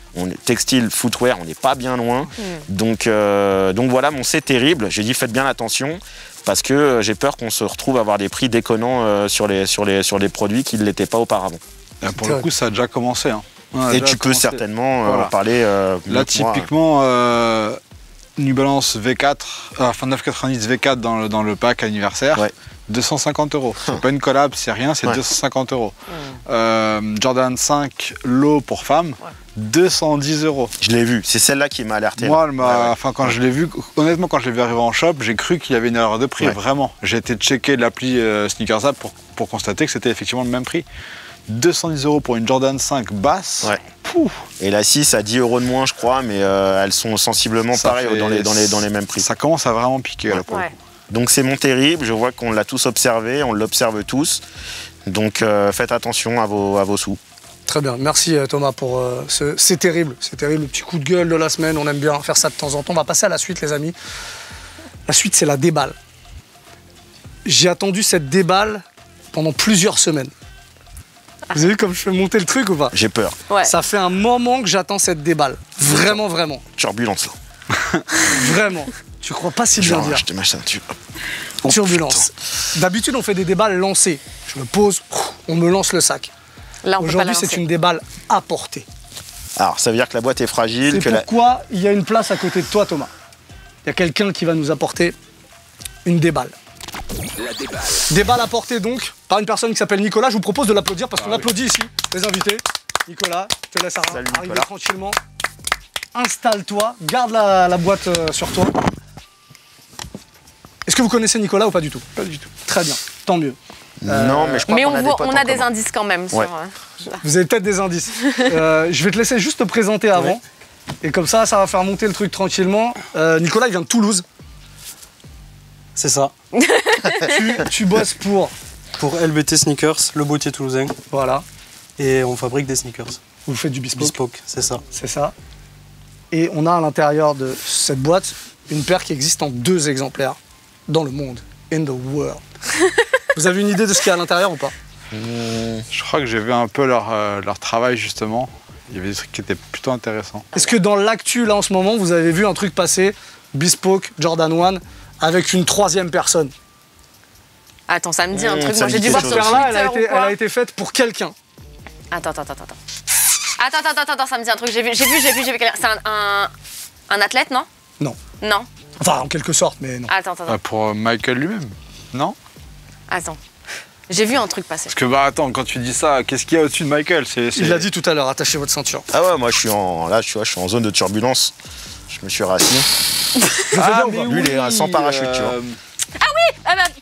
Speaker 4: textile, footwear, on n'est pas bien loin. Donc voilà, c'est terrible. J'ai dit faites bien attention parce que j'ai peur qu'on se retrouve à avoir des prix déconnants sur les produits qui ne l'étaient pas auparavant.
Speaker 6: Pour le coup, ça a déjà commencé. Hein.
Speaker 4: Et tu peux certainement en parler.
Speaker 6: Là, typiquement, New Balance V4, enfin 990 V4 dans le pack anniversaire, 250 €. C'est pas une collab, c'est rien, c'est 250 €. Jordan 5 low pour femmes, 210 €.
Speaker 4: Je l'ai vu, c'est celle-là qui m'a alerté.
Speaker 6: Moi, quand je l'ai vu, honnêtement, quand je l'ai vu arriver en shop, j'ai cru qu'il y avait une erreur de prix, vraiment. J'ai été checker l'appli Sneakers App pour constater que c'était effectivement le même prix. 210 € pour une Jordan 5 basse.
Speaker 4: Et la 6 à 10 € de moins, je crois, mais elles sont sensiblement pareilles dans les mêmes prix.
Speaker 6: Ça commence à vraiment piquer là pour le coup.
Speaker 4: Donc c'est mon terrible, je vois qu'on l'a tous observé, on l'observe tous. Donc faites attention à vos sous.
Speaker 3: Très bien, merci Thomas pour c'est terrible, le petit coup de gueule de la semaine, on aime bien faire ça de temps en temps. On va passer à la suite les amis. La suite c'est la déballe. J'ai attendu cette déballe pendant plusieurs semaines. Vous avez vu comme je fais monter le truc ou pas?
Speaker 4: J'ai peur.
Speaker 3: Ça fait un moment que j'attends cette déballe. Vraiment, vraiment.
Speaker 4: Turbulence là.
Speaker 3: Vraiment. Tu crois pas si bien dire.
Speaker 4: Je te mets ça dessus.
Speaker 3: Turbulence. D'habitude, on fait des déballes lancées. Je me pose, on me lance le sac. Aujourd'hui, c'est une déballe apportée.
Speaker 4: Alors, ça veut dire que la boîte est fragile.
Speaker 3: C'est pourquoi il y a une place à côté de toi, Thomas. Il y a quelqu'un qui va nous apporter une déballe.
Speaker 1: La déballe.
Speaker 3: Déballe apportée donc par une personne qui s'appelle Nicolas. Je vous propose de l'applaudir parce qu'on applaudit ici les invités. Nicolas, je te laisse arriver tranquillement. Installe-toi, garde la boîte sur toi. Est-ce que vous connaissez Nicolas ou pas du tout? Pas du tout. Très bien, tant mieux.
Speaker 4: Non, mais je crois
Speaker 5: on a des indices quand même.
Speaker 3: Vous avez peut-être des indices. Je vais te laisser juste te présenter avant. Et comme ça va faire monter le truc tranquillement. Nicolas, il vient de Toulouse.
Speaker 2: C'est ça.
Speaker 3: Tu bosses pour
Speaker 2: LBT Sneakers, le boutier toulousain.
Speaker 3: Voilà.
Speaker 2: Et on fabrique des sneakers.
Speaker 3: Vous faites du bespoke.
Speaker 2: Bespoke, c'est ça.
Speaker 3: C'est ça. Et on a à l'intérieur de cette boîte une paire qui existe en 2 exemplaires dans le monde. In the world. Vous avez une idée de ce qu'il y a à l'intérieur ou pas?
Speaker 6: Je crois que j'ai vu un peu leur travail justement. Il y avait des trucs qui étaient plutôt intéressants.
Speaker 3: Est-ce que dans l'actu là en ce moment, vous avez vu un truc passer, Bespoke, Jordan 1, avec une 3e personne?
Speaker 5: Attends, ça me dit un truc.
Speaker 4: Ça
Speaker 5: Moi, j'ai dû
Speaker 4: me
Speaker 5: voir
Speaker 4: dit
Speaker 5: sur
Speaker 3: Cette
Speaker 5: Twitter
Speaker 3: paire-là, elle a été faite pour quelqu'un.
Speaker 5: Attends. Attends, ça me dit un truc. J'ai vu quelqu'un. C'est un athlète, non?
Speaker 3: Non.
Speaker 5: Non.
Speaker 3: Enfin, en quelque sorte, mais non.
Speaker 5: Attends.
Speaker 6: Pour Michael lui-même, non?
Speaker 5: Attends. J'ai vu un truc passer.
Speaker 6: Parce que bah attends, quand tu dis ça, qu'est-ce qu'il y a au-dessus de Michael?
Speaker 3: Il l'a dit tout à l'heure, attachez votre ceinture.
Speaker 4: Ah ouais, moi je suis en zone de turbulence. Je me suis rassis.
Speaker 6: Ah,
Speaker 4: Lui, il est sans parachute, tu vois.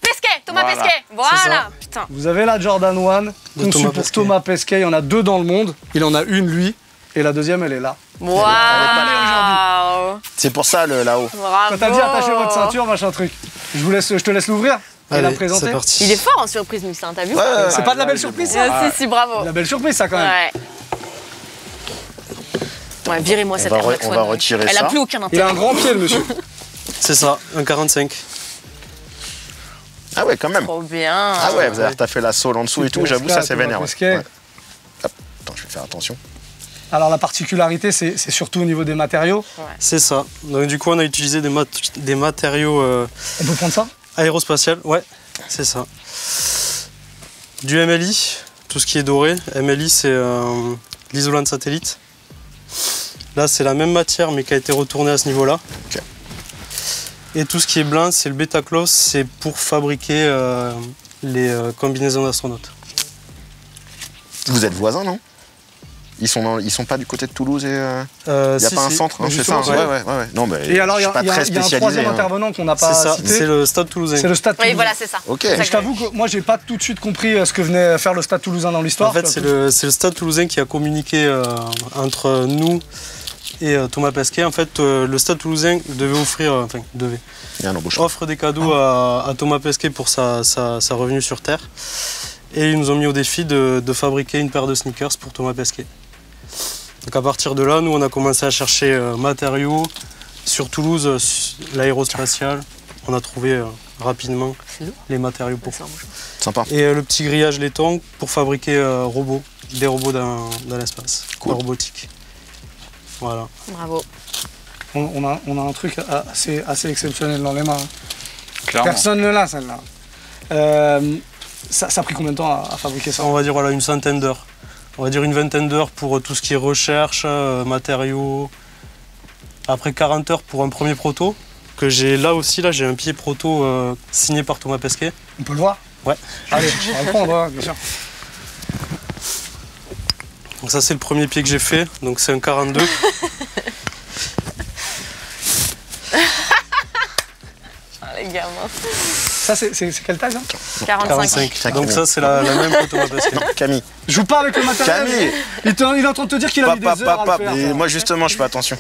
Speaker 5: Pesquet, Thomas
Speaker 6: Voilà.
Speaker 5: Pesquet.
Speaker 2: C'est
Speaker 5: Voilà.
Speaker 2: ça.
Speaker 5: Putain.
Speaker 3: Vous avez la Jordan 1,
Speaker 2: De
Speaker 3: conçue
Speaker 2: Thomas
Speaker 3: pour
Speaker 2: Pesquet.
Speaker 3: Thomas Pesquet. Il y en a 2 dans le monde. Il en a une, lui, et la deuxième, elle est là.
Speaker 5: Waouh.
Speaker 4: C'est pour ça, là-haut.
Speaker 5: Bravo.
Speaker 3: Quand t'as dit attachez votre ceinture, machin truc. Je te laisse l'ouvrir et la
Speaker 2: Allez,
Speaker 3: présenter.
Speaker 2: c'est parti.
Speaker 5: Il est fort en surprise, Mixin, t'as vu?
Speaker 4: Ouais,
Speaker 3: C'est pas de la belle surprise, ça
Speaker 5: Si, bravo.
Speaker 3: La belle surprise, ça, quand même.
Speaker 5: Ouais. Ouais, virez-moi cette Air Max
Speaker 4: on va
Speaker 5: One.
Speaker 4: retirer
Speaker 5: Elle
Speaker 4: ça.
Speaker 5: a plus aucun
Speaker 3: Il a
Speaker 5: intérêt.
Speaker 3: un grand pied, le monsieur.
Speaker 2: C'est ça, un 45.
Speaker 4: Ah ouais, quand même.
Speaker 5: Trop bien.
Speaker 4: Ah ouais, t'as fait la sole en dessous et tout, j'avoue, ça c'est vénère. Ouais.
Speaker 3: Pesquet.
Speaker 4: Ouais. Hop, attends, je vais faire attention.
Speaker 3: Alors, la particularité, c'est surtout au niveau des matériaux.
Speaker 2: C'est ça. Donc du coup, on a utilisé des matériaux
Speaker 3: On peut prendre ça
Speaker 2: aérospatial. Ouais, c'est ça. Du MLI, tout ce qui est doré. MLI, c'est l'isolant de satellite. Là, c'est la même matière, mais qui a été retournée à ce niveau-là.
Speaker 4: Ok.
Speaker 2: Et tout ce qui est blanc, c'est le Betaclos, c'est pour fabriquer les combinaisons d'astronautes.
Speaker 4: Vous êtes voisins, non? Ils sont pas du côté de Toulouse et il n'y a pas un centre, hein, c'est ça?
Speaker 3: justement,
Speaker 4: Ouais. Non, mais
Speaker 3: Et alors, il y
Speaker 4: je
Speaker 3: a
Speaker 4: suis pas très
Speaker 3: un
Speaker 4: spécialisé.
Speaker 3: troisième
Speaker 4: hein.
Speaker 3: intervenant qu'on n'a
Speaker 2: C'est
Speaker 3: pas
Speaker 2: ça,
Speaker 3: cité.
Speaker 2: c'est le Stade Toulousain.
Speaker 3: C'est le Stade
Speaker 5: Oui,
Speaker 3: Toulousain.
Speaker 5: voilà, c'est ça.
Speaker 4: Ok.
Speaker 3: Et je t'avoue que moi, j'ai pas tout de suite compris ce que venait faire le Stade Toulousain dans l'histoire.
Speaker 2: En fait, c'est le Stade Toulousain qui a communiqué entre nous et Thomas Pesquet. En fait, le Stade Toulousain devait offrir,
Speaker 4: Il y a un embaucheur.
Speaker 2: offre des cadeaux à Thomas Pesquet pour sa revenue sur Terre. Et ils nous ont mis au défi de fabriquer une paire de sneakers pour Thomas Pesquet. Donc à partir de là, nous, on a commencé à chercher matériaux. Sur Toulouse, l'aérospatial, on a trouvé rapidement les matériaux pour ça.
Speaker 4: Sympa.
Speaker 2: Et le petit grillage laiton pour fabriquer des robots dans l'espace,
Speaker 4: Cool.
Speaker 2: la robotique. Voilà.
Speaker 5: Bravo.
Speaker 3: On a un truc assez exceptionnel dans les mains.
Speaker 6: Clairement.
Speaker 3: Personne ne l'a, celle-là. Ça a pris combien de temps à fabriquer ça?
Speaker 2: On va dire voilà, une centaine d'heures. On va dire une vingtaine d'heures pour tout ce qui est recherche, matériaux. Après 40 heures pour un premier proto. Que j'ai là aussi, j'ai un pied proto signé par Thomas Pesquet.
Speaker 3: On peut le voir?
Speaker 2: Ouais.
Speaker 3: Allez, on va le prendre, ouais, bien sûr.
Speaker 2: Donc ça c'est le premier pied que j'ai fait, donc c'est un 42.
Speaker 5: Les gamins.
Speaker 3: Ça, c'est quelle taille, ça?
Speaker 5: 45.
Speaker 2: 45. Donc ça c'est la même que Thomas Pesquet.
Speaker 4: Non, Camille.
Speaker 3: Joue pas avec le matériel.
Speaker 4: Camille.
Speaker 3: Il est en train de te dire qu'il a mis des heures à le faire.
Speaker 4: Et
Speaker 3: ça.
Speaker 4: moi, justement, je fais attention.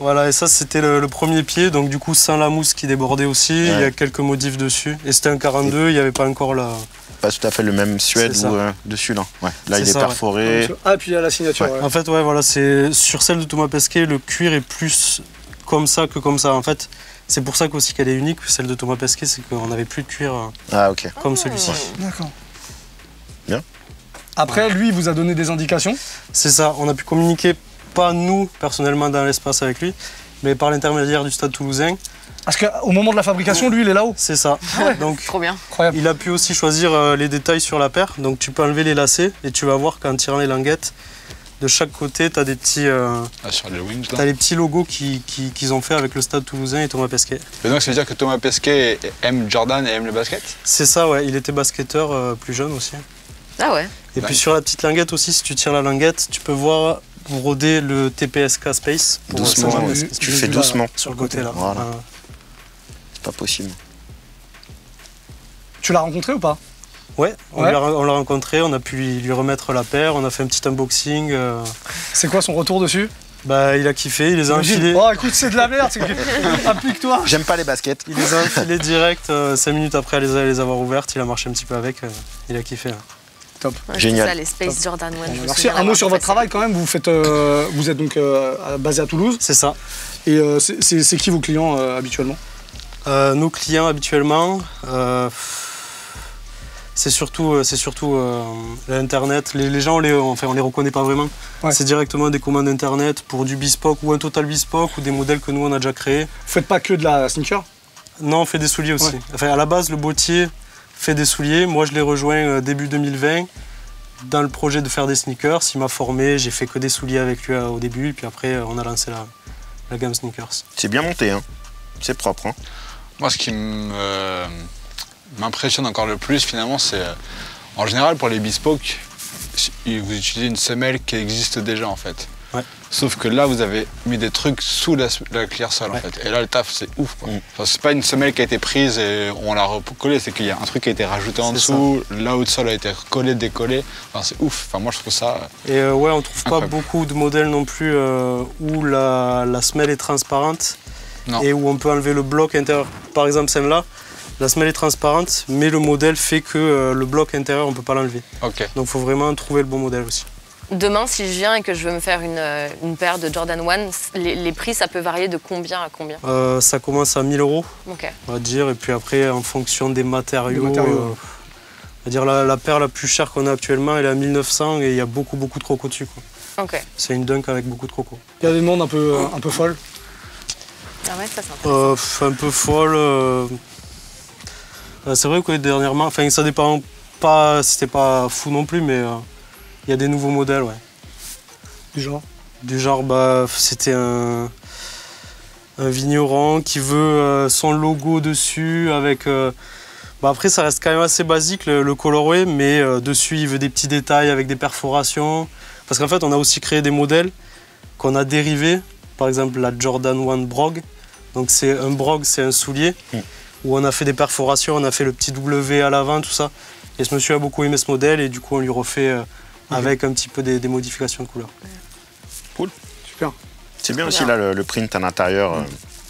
Speaker 2: Voilà, et ça c'était le premier pied, donc du coup sans la mousse qui débordait aussi, il y a quelques modifs dessus. Et c'était un 42, il n'y avait pas encore la...
Speaker 4: Pas tout à fait le même suède
Speaker 2: C'est ça.
Speaker 4: ou dessus, là. Ouais. Là,
Speaker 2: C'est
Speaker 4: il est
Speaker 2: ça, ouais.
Speaker 4: perforé.
Speaker 3: Ah, puis il y a la signature.
Speaker 4: Ouais.
Speaker 3: ouais.
Speaker 2: En fait, ouais, voilà, c'est sur celle de Thomas Pesquet, le cuir est plus comme ça que comme ça. En fait, c'est pour ça qu'aussi qu'elle est unique, celle de Thomas Pesquet, c'est qu'on n'avait plus de cuir
Speaker 4: Ah, ok.
Speaker 2: comme celui-ci.
Speaker 3: D'accord.
Speaker 4: Bien.
Speaker 3: Après, lui, il vous a donné des indications.
Speaker 2: C'est ça, on a pu communiquer, pas nous personnellement dans l'espace avec lui, mais par l'intermédiaire du Stade Toulousain.
Speaker 3: Parce qu'au moment de la fabrication, lui, il est là-haut.
Speaker 2: C'est ça. Donc,
Speaker 5: Trop bien.
Speaker 3: Incroyable.
Speaker 2: il a pu aussi choisir les détails sur la paire. Donc, tu peux enlever les lacets et tu vas voir qu'en tirant les languettes, de chaque côté, tu as des petits.
Speaker 6: Ah, sur les wings, là.
Speaker 2: T'as les petits logos qu'ils ont fait avec le Stade Toulousain et Thomas Pesquet.
Speaker 6: Et donc, ça veut dire que Thomas Pesquet aime Jordan et aime le basket?
Speaker 2: C'est ça, ouais. Il était basketteur plus jeune aussi.
Speaker 5: Ah ouais.
Speaker 2: Et puis sur la petite languette aussi, si tu tires la languette, tu peux voir broder le TPSK Space. Pour
Speaker 4: Doucement,
Speaker 2: Thomas
Speaker 3: ouais.
Speaker 2: Pesquet.
Speaker 4: Tu fais doucement.
Speaker 2: Sur le côté là.
Speaker 4: Voilà. C'est pas possible.
Speaker 3: Tu l'as rencontré ou pas?
Speaker 2: Ouais, on
Speaker 3: Ouais.
Speaker 2: l'a rencontré, on a pu lui remettre la paire, on a fait un petit unboxing.
Speaker 3: C'est quoi son retour dessus?
Speaker 2: Bah, il a kiffé, il les a enfilés.
Speaker 3: Oh, écoute, c'est de la merde. Applique-toi.
Speaker 4: J'aime pas les baskets.
Speaker 2: Il les a enfilés direct, 5 minutes après les avoir ouvertes, il a marché un petit peu avec, il a kiffé. Hein.
Speaker 5: Ouais,
Speaker 4: Génial.
Speaker 5: C'est ça, les Space Jordan One. je me
Speaker 3: Merci.
Speaker 5: souviens
Speaker 3: Un mot
Speaker 5: d'avoir
Speaker 3: sur votre
Speaker 5: passé.
Speaker 3: travail quand même. Vous êtes donc basé à Toulouse.
Speaker 2: C'est ça.
Speaker 3: Et c'est qui vos clients habituellement?
Speaker 2: Nos clients habituellement, c'est surtout l'internet. Les gens, on les reconnaît pas vraiment.
Speaker 3: Ouais.
Speaker 2: C'est directement des commandes internet pour du bespoke ou un total bespoke ou des modèles que nous on a déjà créés.
Speaker 3: Vous faites pas que de la sneaker?
Speaker 2: Non, on fait des souliers aussi.
Speaker 3: Ouais.
Speaker 2: Enfin, à la base, le bottier fait des souliers. Moi, je l'ai rejoint début 2020. dans le projet de faire des sneakers. Il m'a formé, j'ai fait que des souliers avec lui au début, et puis après on a lancé la gamme sneakers.
Speaker 4: C'est bien monté, hein. C'est propre. Hein.
Speaker 6: Moi, ce qui m'impressionne encore le plus, finalement, c'est en général pour les bespoke, vous utilisez une semelle qui existe déjà en fait.
Speaker 2: Ouais.
Speaker 6: Sauf que là, vous avez mis des trucs sous la clearsole en fait. Et là, le taf, c'est ouf. Quoi. Enfin, c'est pas une semelle qui a été prise et on l'a recollée, c'est qu'il y a un truc qui a été rajouté en dessous, là où le sol a été recollé, décollé. Enfin, c'est ouf. Enfin, moi, je trouve ça.
Speaker 2: Et ouais, on trouve
Speaker 6: incroyable.
Speaker 2: pas beaucoup de modèles non plus où la semelle est transparente et où on peut enlever le bloc intérieur. Par exemple, celle-là, la semelle est transparente, mais le modèle fait que le bloc intérieur, on peut pas l'enlever.
Speaker 6: Ok.
Speaker 2: Donc, il faut vraiment trouver le bon modèle aussi.
Speaker 5: Demain, si je viens et que je veux me faire une paire de Jordan 1, les prix, ça peut varier de combien à combien?
Speaker 2: Ça commence à 1 000 €,
Speaker 5: Ok.
Speaker 2: on va dire, et puis après, en fonction des matériaux, on va dire la paire la plus chère qu'on a actuellement, elle est à 1 900 et il y a beaucoup de crocos dessus, quoi.
Speaker 5: Ok.
Speaker 2: C'est une dunk avec beaucoup de crocos.
Speaker 3: Il y a des demandes un peu folles.
Speaker 5: Ah ouais, ça c'est intéressant.
Speaker 2: Un peu folle. C'est vrai que dernièrement, enfin ça dépend pas, c'était pas fou non plus, mais il y a des nouveaux modèles, ouais.
Speaker 3: Du genre
Speaker 2: C'était un vigneron qui veut son logo dessus avec. Après, ça reste quand même assez basique le colorway, mais dessus, il veut des petits détails avec des perforations. Parce qu'en fait, on a aussi créé des modèles qu'on a dérivés. Par exemple, la Jordan 1 Brog. Donc, un brog, c'est un soulier où on a fait des perforations, on a fait le petit W à l'avant, tout ça. Et ce monsieur a beaucoup aimé ce modèle et du coup, on lui refait avec un petit peu des modifications de couleur.
Speaker 4: Cool.
Speaker 3: Super.
Speaker 4: C'est bien aussi là le print à l'intérieur.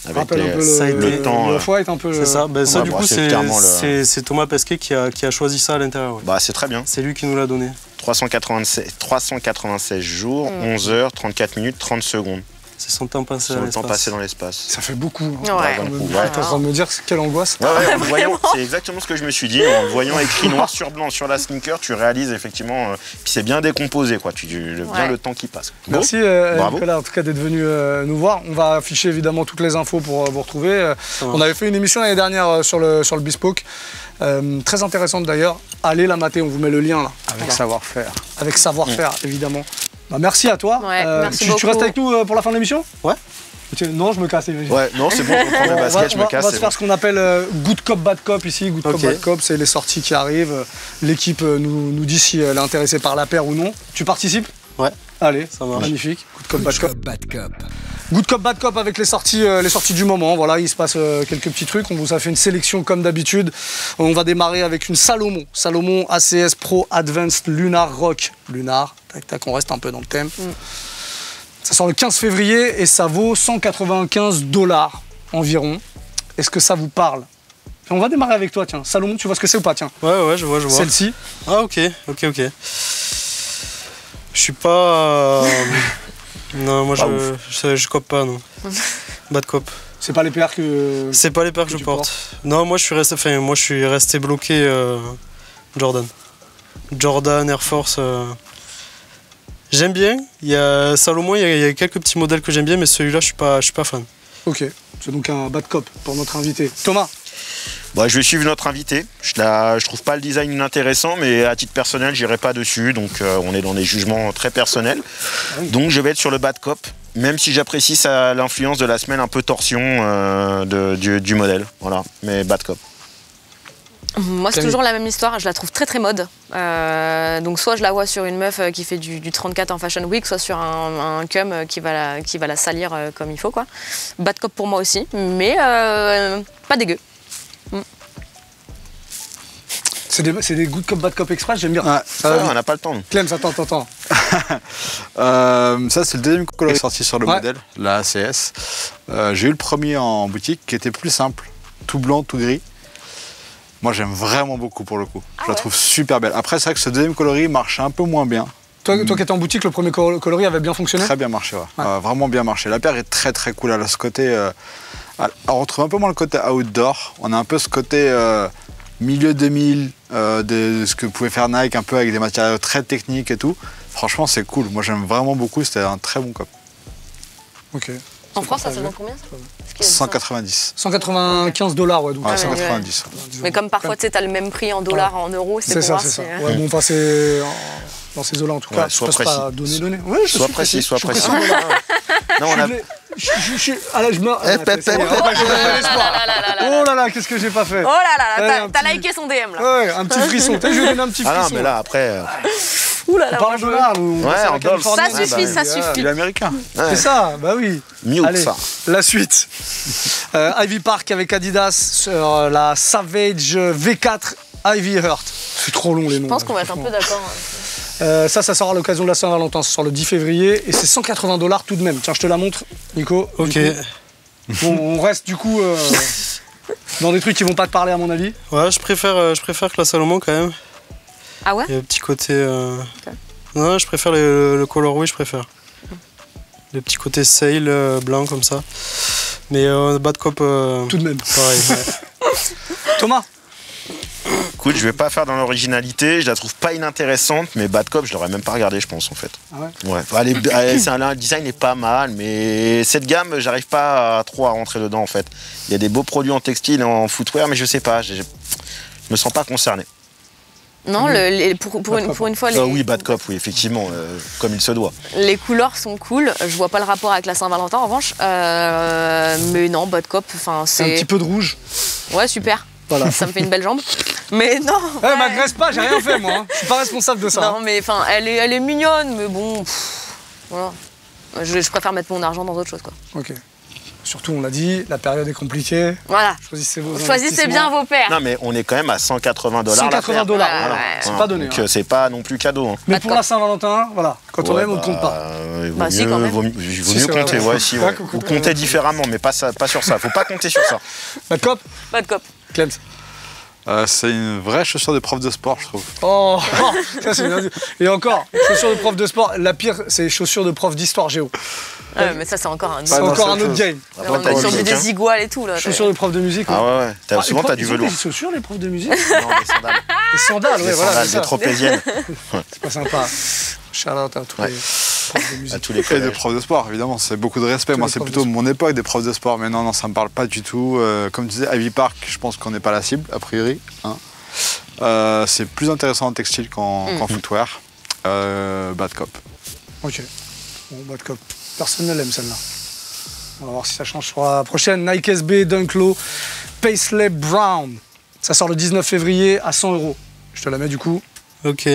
Speaker 4: Avec
Speaker 3: Rappelle un peu
Speaker 4: le temps.
Speaker 3: Le off-white un peu.
Speaker 2: C'est ça. Ça, du coup,
Speaker 4: clairement
Speaker 2: c'est Thomas Pesquet qui a choisi ça à l'intérieur. Ouais.
Speaker 4: Bah, c'est très bien.
Speaker 2: C'est lui qui nous l'a donné.
Speaker 4: 396 jours, 11 heures, 34 minutes, 30 secondes.
Speaker 2: C'est son temps passé
Speaker 4: Sur
Speaker 2: dans
Speaker 4: le temps
Speaker 2: l'espace.
Speaker 4: passé dans l'espace.
Speaker 3: Ça fait beaucoup. Hein.
Speaker 5: Ouais.
Speaker 3: T'es en train de me dire quelle angoisse.
Speaker 4: Ouais, en le voyant, c'est exactement ce que je me suis dit. En le voyant écrit noir sur blanc sur la sneaker, tu réalises effectivement. Puis c'est bien décomposé, quoi. Bien le temps qui passe.
Speaker 3: Merci
Speaker 4: Bravo.
Speaker 3: Nicolas, en tout cas d'être venu nous voir. On va afficher évidemment toutes les infos pour vous retrouver. On avait fait une émission l'année dernière sur le Bespoke. Très intéressante d'ailleurs. Allez la mater, on vous met le lien là.
Speaker 6: Avec savoir-faire.
Speaker 3: Avec savoir-faire, évidemment. Bah, merci à toi.
Speaker 5: Ouais, merci
Speaker 3: tu
Speaker 5: beaucoup.
Speaker 3: restes avec nous pour la fin de l'émission?
Speaker 2: Ouais.
Speaker 3: Non, je me casse.
Speaker 4: Ouais, non, c'est bon, on prend mes baskets, je me casse.
Speaker 3: On va se faire ce qu'on appelle good cop, bad cop ici. Good cop, bad cop, c'est les sorties qui arrivent. L'équipe nous dit si elle est intéressée par la paire ou non. Tu participes?
Speaker 2: Ouais.
Speaker 3: Allez,
Speaker 2: Ça marche.
Speaker 3: magnifique. Good cop, bad cop.
Speaker 1: Bad cop.
Speaker 3: Good cop, bad cop avec les sorties du moment. Voilà, il se passe quelques petits trucs. On vous a fait une sélection comme d'habitude. On va démarrer avec une Salomon. Salomon ACS Pro Advanced Lunar Rock. Lunar, tac tac, on reste un peu dans le thème. Ça sort le 15 février et ça vaut 195 $ environ. Est-ce que ça vous parle? On va démarrer avec toi, tiens. Salomon, tu vois ce que c'est ou pas, tiens?
Speaker 2: Ouais, je vois.
Speaker 3: Celle-ci.
Speaker 2: Ah, ok. Je suis pas. Non, moi je cope pas, non. Bad cop.
Speaker 3: C'est pas les paires que.
Speaker 2: C'est pas les paires que je
Speaker 3: tu
Speaker 2: porte. Non, moi je suis resté bloqué Jordan. Jordan, Air Force. J'aime bien. Il y a Salomon, il y a quelques petits modèles que j'aime bien, mais celui-là, je suis pas fan.
Speaker 3: Ok. C'est donc un bad cop pour notre invité. Thomas.
Speaker 4: Bah, je vais suivre notre invité. Je trouve pas le design inintéressant, mais à titre personnel, j'irai pas dessus. Donc on est dans des jugements très personnels. Donc je vais être sur le bad cop, même si j'apprécie l'influence de la semelle un peu torsion du modèle. Voilà, mais bad cop.
Speaker 5: Moi, c'est toujours la même histoire. Je la trouve très mode. Donc, soit je la vois sur une meuf qui fait du 34 en Fashion Week, soit sur un cum qui va la salir comme il faut, quoi. Bad cop pour moi aussi, mais pas dégueu.
Speaker 3: C'est des good cop, bad cop express, j'aime bien.
Speaker 4: On n'a pas le temps. Nous.
Speaker 3: Clem, attends.
Speaker 6: Ça, c'est le deuxième coloris sorti sur le modèle, la ACS. J'ai eu le premier en boutique qui était plus simple, tout blanc, tout gris. Moi, j'aime vraiment beaucoup pour le coup. Je la trouve super belle. Après, c'est vrai que ce deuxième coloris marche un peu moins bien.
Speaker 3: Toi qui étais en boutique, le premier coloris avait bien fonctionné?
Speaker 6: Très bien marché, ouais. Vraiment bien marché. La paire est très cool. Elle a ce côté. On retrouve un peu moins le côté outdoor. On a un peu ce côté milieu 2000 de ce que pouvait faire Nike, un peu avec des matériaux très techniques et tout. Franchement, c'est cool. Moi, j'aime vraiment beaucoup. C'était un très bon cop.
Speaker 3: Ok.
Speaker 5: En France, ça se vend combien ça? Est-ce qu'il y a
Speaker 6: 190.
Speaker 3: 195 $, ouais. Donc,
Speaker 6: Ouais,
Speaker 5: ouais.
Speaker 6: 190.
Speaker 5: Mais comme parfois, tu sais, t'as le même prix en dollars, en euros,
Speaker 3: C'est ça, c'est ça. Ouais, bon, enfin, c'est dans ces eaux-là en tout cas.
Speaker 4: Ouais, sois
Speaker 3: je passe
Speaker 4: précis.
Speaker 3: pas donner. Ouais, je
Speaker 4: Sois
Speaker 3: suis
Speaker 4: précis, sois
Speaker 3: je suis
Speaker 4: précis.
Speaker 3: voilà.
Speaker 4: Non, on a...
Speaker 3: Ah là, je me. Oh là là, qu'est-ce que j'ai pas fait?
Speaker 5: Oh là là,
Speaker 3: Allez, un
Speaker 5: t'as
Speaker 3: petit-
Speaker 5: liké son DM là.
Speaker 3: Ouais, un petit frisson. Je vais donner un petit
Speaker 4: Ah non,
Speaker 3: frisson.
Speaker 4: mais là, après...
Speaker 5: Ouh là
Speaker 3: On
Speaker 5: là,
Speaker 3: parle
Speaker 5: moi,
Speaker 3: en
Speaker 5: je veux.
Speaker 3: dollars ou
Speaker 4: Ouais,
Speaker 3: c'est
Speaker 4: en
Speaker 3: la
Speaker 4: dollars.
Speaker 3: Californie?
Speaker 5: Ça suffit, ça
Speaker 3: Ah,
Speaker 5: suffit.
Speaker 6: Il est américain.
Speaker 3: C'est ça, bah oui.
Speaker 4: mieux que
Speaker 3: Allez,
Speaker 4: ça.
Speaker 3: la suite. Ivy Park avec Adidas sur la Savage V4 Ivy Heart. C'est trop long les noms.
Speaker 5: Je pense qu'on va être un peu d'accord. Hein.
Speaker 3: Ça sort à l'occasion de la Saint-Valentin, ça sort le 10 février et c'est 180 $ tout de même. Tiens, je te la montre, Nico.
Speaker 2: Ok.
Speaker 3: Du coup, bon, on reste du coup dans des trucs qui vont pas te parler à mon avis.
Speaker 2: Ouais, je préfère que la Salomon quand même.
Speaker 5: Ah ouais?
Speaker 2: Il y a un petit côté. Non, je préfère le colorway, je préfère. Le petit côté sail blanc comme ça. Mais Bad Cop,
Speaker 3: Tout de même.
Speaker 2: pareil. Ouais.
Speaker 3: Thomas,
Speaker 4: Écoute, je vais pas faire dans l'originalité, je la trouve pas inintéressante, mais Bad Cop, je l'aurais même pas regardé, je pense, en fait.
Speaker 3: Ah ouais
Speaker 4: Ouais. Le design est pas mal, mais cette gamme, j'arrive pas trop à rentrer dedans, en fait. Il y a des beaux produits en textile et en footwear, mais je sais pas, je me sens pas concerné.
Speaker 5: Non, pour une fois,
Speaker 4: Oui, Bad Cop, oui, effectivement, comme il se doit.
Speaker 5: les couleurs sont cool. Je vois pas le rapport avec la Saint-Valentin en revanche. Mais non, Bad Cop, enfin
Speaker 3: un
Speaker 5: c'est.
Speaker 3: petit peu de rouge.
Speaker 5: Ouais, super.
Speaker 3: Voilà.
Speaker 5: Ça me fait une belle jambe. Mais non.
Speaker 3: Eh, m'agresse pas, j'ai rien fait moi. Hein. Je suis pas responsable de ça.
Speaker 5: Non, mais enfin, elle est mignonne, mais bon. Voilà. Je préfère mettre mon argent dans autre chose, quoi.
Speaker 3: Ok. Surtout, on l'a dit, la période est compliquée.
Speaker 5: Voilà.
Speaker 3: Choisissez vos
Speaker 5: Choisissez bien vos paires.
Speaker 4: Non, mais on est quand même à 180 $.
Speaker 3: 180 $,
Speaker 5: Ouais,
Speaker 3: voilà.
Speaker 5: ouais.
Speaker 3: C'est pas donné.
Speaker 4: Donc
Speaker 3: hein.
Speaker 4: c'est pas non plus cadeau. Hein.
Speaker 3: Mais
Speaker 5: Pas de
Speaker 3: pour
Speaker 5: cop.
Speaker 3: la Saint-Valentin, voilà, quand on
Speaker 4: Ouais,
Speaker 3: aime, on ne compte pas.
Speaker 5: Bah, si, quand même.
Speaker 4: Vaut mieux
Speaker 3: Si, c'est
Speaker 4: compter,
Speaker 3: vrai.
Speaker 4: ouais, si,
Speaker 3: Ouais,
Speaker 4: ouais.
Speaker 3: qu'on
Speaker 4: Ou
Speaker 3: compte,
Speaker 4: compter
Speaker 3: ouais.
Speaker 4: différemment, mais pas sur ça. Faut pas compter sur ça.
Speaker 3: Bad Cop,
Speaker 5: Bad Cop.
Speaker 3: Clems.
Speaker 6: C'est une vraie chaussure de prof de sport, je trouve.
Speaker 3: Oh, ça c'est bien dit. Et encore, chaussures de prof de sport, la pire, c'est chaussures de prof d'histoire géo.
Speaker 5: Ouais, mais ça, c'est encore un
Speaker 3: C'est
Speaker 6: non,
Speaker 3: encore
Speaker 6: c'est
Speaker 3: un
Speaker 6: autre
Speaker 3: autre
Speaker 6: chose.
Speaker 3: game.
Speaker 4: Après,
Speaker 5: On
Speaker 4: t'as
Speaker 5: est
Speaker 4: du
Speaker 5: sur du
Speaker 4: musique, hein.
Speaker 5: désigual et tout, là.
Speaker 3: Chaussures de prof de musique.
Speaker 4: Ah ouais, ouais. Souvent t'as du
Speaker 3: Ils ont
Speaker 4: velours.
Speaker 3: des chaussures, les profs de musique.
Speaker 4: Non, des sandales.
Speaker 3: Des sandales, ouais,
Speaker 4: Des
Speaker 3: voilà.
Speaker 4: sandales,
Speaker 3: c'est
Speaker 4: des
Speaker 3: ça.
Speaker 4: tropéziennes.
Speaker 3: C'est pas sympa. Shout out à tous
Speaker 4: Ouais.
Speaker 3: les profs de
Speaker 4: À
Speaker 3: musique.
Speaker 4: tous les
Speaker 6: Et de
Speaker 4: collèges.
Speaker 6: profs de sport, évidemment, c'est beaucoup de respect.
Speaker 3: Tous
Speaker 6: Moi,
Speaker 3: les
Speaker 6: c'est
Speaker 3: profs de
Speaker 6: plutôt
Speaker 3: sport.
Speaker 6: mon époque des profs de sport, mais non, ça me parle pas du tout. Comme tu disais, Ivy Park, je pense qu'on n'est pas la cible, a priori. Hein. C'est plus intéressant en textile qu'en footwear. Bad Cop.
Speaker 3: Ok. Bon, Bad Cop. Personne ne l'aime celle-là. On va voir si ça change sur la prochaine. Nike SB Dunk Low Paisley Brown. Ça sort le 19 février à 100 €. Je te la mets du coup.
Speaker 2: Ok.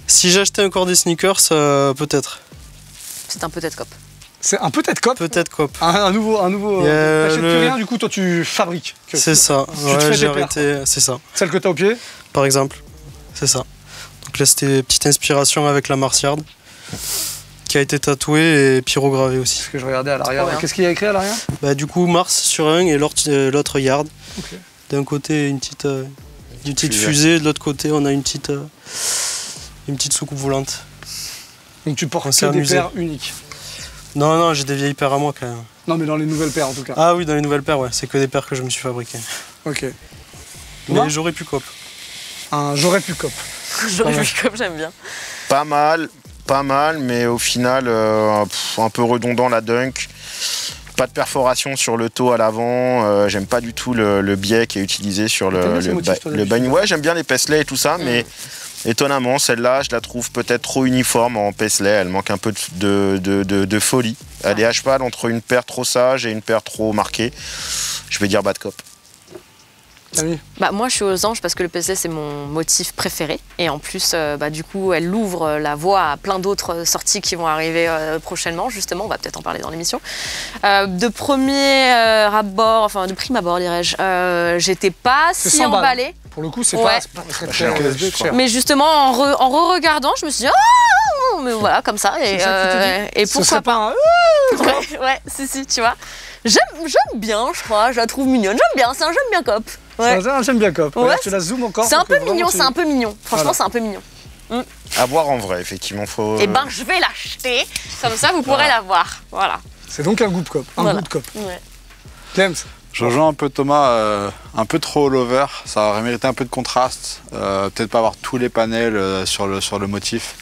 Speaker 2: Si j'achetais encore des sneakers, peut-être.
Speaker 5: C'est un peut-être Cop.
Speaker 3: C'est un peut-être cop.
Speaker 2: Peut-être Cop.
Speaker 3: Un nouveau.
Speaker 2: Il y a
Speaker 3: T'achètes plus
Speaker 2: le-
Speaker 3: rien, du coup, toi tu fabriques. que.
Speaker 2: C'est ça.
Speaker 3: te fais
Speaker 2: Ouais,
Speaker 3: des
Speaker 2: j'ai
Speaker 3: paires,
Speaker 2: arrêté. C'est ça.
Speaker 3: Celle que t'as au pied.
Speaker 2: Par exemple. C'est ça. Donc là, c'était petite inspiration avec la Martiarde, qui a été tatouée et pyrogravé aussi.
Speaker 3: Ce que je regardais à l'arrière.
Speaker 5: Trop bien.
Speaker 3: Qu'est-ce qu'il y a écrit à l'arrière?
Speaker 2: Bah, du coup, Mars sur un et l'autre Yard.
Speaker 3: Ok.
Speaker 2: D'un côté, une petite
Speaker 4: Fusée.
Speaker 2: fusée, de l'autre côté, on a une petite soucoupe volante.
Speaker 3: Donc tu portes
Speaker 2: On
Speaker 3: que
Speaker 2: s'est
Speaker 3: des
Speaker 2: amusé.
Speaker 3: paires uniques.
Speaker 2: Non, j'ai des vieilles paires à moi quand même.
Speaker 3: Non, mais dans les nouvelles paires en tout cas.
Speaker 2: Ah oui, dans les nouvelles paires, ouais, c'est que des paires que je me suis fabriquées.
Speaker 3: Ok.
Speaker 2: Mais
Speaker 3: Thomas
Speaker 2: j'aurais pu Cop.
Speaker 3: J'aurais pu cop.
Speaker 5: J'aurais vu Cop, j'aime bien.
Speaker 4: Pas mal, mais au final, un peu redondant la dunk. Pas de perforation sur le toe à l'avant. J'aime pas du tout le biais qui est utilisé sur
Speaker 3: T'aimes bien ces
Speaker 4: le
Speaker 3: motifs, toi,
Speaker 4: le
Speaker 3: d'habitude?
Speaker 4: bagne. Ouais, j'aime bien les Paisley et tout ça, mais étonnamment, celle-là, je la trouve peut-être trop uniforme en Paisley. Elle manque un peu de folie. Elle est à cheval entre une paire trop sage et une paire trop marquée. Je vais dire Bad Cop.
Speaker 3: Camille.
Speaker 5: Bah, moi, je suis aux anges parce que le PC, c'est mon motif préféré. Et en plus, du coup, elle ouvre la voie à plein d'autres sorties qui vont arriver prochainement. Justement, on va peut-être en parler dans l'émission. De premier abord, enfin de prime abord, dirais-je, j'étais pas
Speaker 3: C'est
Speaker 5: si
Speaker 3: 100 balles.
Speaker 5: emballée.
Speaker 3: Pour le coup, c'est
Speaker 5: Ouais.
Speaker 3: pas très
Speaker 6: cher,
Speaker 3: cher.
Speaker 5: Mais justement, en re-regardant, je me suis dit, ah, mais voilà, comme ça. Et,
Speaker 3: C'est ça que tu t'es dit
Speaker 5: et
Speaker 3: Ce
Speaker 5: pourquoi
Speaker 3: serait pas un...
Speaker 5: ouais, si, tu vois. J'aime bien, je crois. Je la trouve mignonne. J'aime bien, c'est un j'aime bien cop. Ouais.
Speaker 3: J'aime bien cop.
Speaker 5: Ouais,
Speaker 3: Regarde, je te la zoom encore.
Speaker 5: C'est un
Speaker 3: pour
Speaker 5: peu
Speaker 3: que vraiment
Speaker 5: mignon,
Speaker 3: tu-
Speaker 5: c'est un peu mignon. Franchement,
Speaker 3: Voilà.
Speaker 5: c'est un peu mignon.
Speaker 4: À voir en vrai, effectivement. Faut,
Speaker 5: Et ben, je vais l'acheter. Comme ça, vous pourrez la voir. Voilà.
Speaker 3: C'est donc un good cop. Un
Speaker 5: Voilà.
Speaker 3: good cop.
Speaker 5: Ouais.
Speaker 3: Clems.
Speaker 6: Je rejoins un peu Thomas, un peu trop all over, ça aurait mérité un peu de contraste, peut-être pas avoir tous les panels sur le motif.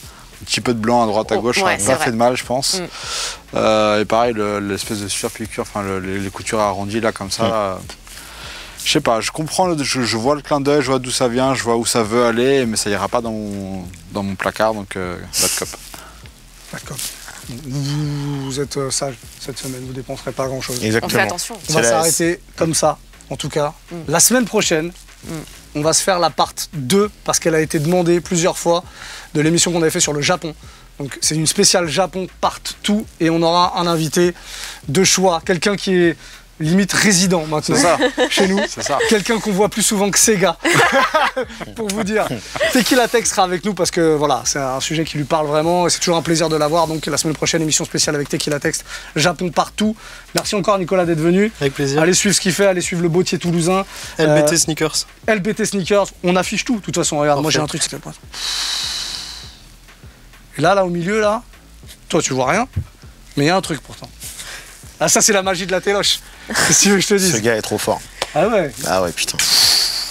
Speaker 6: Un petit peu de blanc à droite à gauche,
Speaker 5: Ouais,
Speaker 6: ça
Speaker 5: c'est
Speaker 6: n'a pas
Speaker 5: vrai.
Speaker 6: fait de mal, je pense. Et pareil, l'espèce de surpiqûre, enfin les coutures arrondies là comme ça. Je sais pas, je comprends, je vois le clin d'œil, je vois d'où ça vient, je vois où ça veut aller, mais ça ira pas dans mon placard, donc bad cop.
Speaker 3: D'accord. Vous êtes sage cette semaine, vous dépenserez pas grand-chose.
Speaker 5: On fait
Speaker 4: Exactement.
Speaker 5: attention.
Speaker 3: On va
Speaker 4: C'est la-
Speaker 3: s'arrêter comme ça, en tout cas. La semaine prochaine, on va se faire la part 2, parce qu'elle a été demandée plusieurs fois, de l'émission qu'on avait fait sur le Japon. Donc c'est une spéciale Japon part 2, et on aura un invité de choix, quelqu'un qui est limite résident maintenant.
Speaker 6: C'est ça.
Speaker 3: Chez nous.
Speaker 6: C'est ça.
Speaker 3: Quelqu'un qu'on voit plus souvent que Sega, pour vous dire. Tequila Tech sera avec nous parce que voilà, c'est un sujet qui lui parle vraiment et c'est toujours un plaisir de l'avoir. Donc la semaine prochaine, émission spéciale avec Tequila Tech, Japon partout. Merci encore Nicolas d'être venu.
Speaker 2: Avec plaisir.
Speaker 3: Allez suivre ce qu'il fait, allez suivre le Bottier toulousain.
Speaker 2: LBT Sneakers.
Speaker 3: LBT Sneakers, on affiche tout. De toute façon, regarde, moi j'ai un truc, c'est que et là au milieu, là, toi tu vois rien, mais il y a un truc pourtant. Ah, ça c'est la magie de la téloche. Qu'est-ce que tu veux que je te
Speaker 4: Ce
Speaker 3: dise?
Speaker 4: gars est trop fort.
Speaker 3: Ah ouais.
Speaker 4: Ah ouais, putain.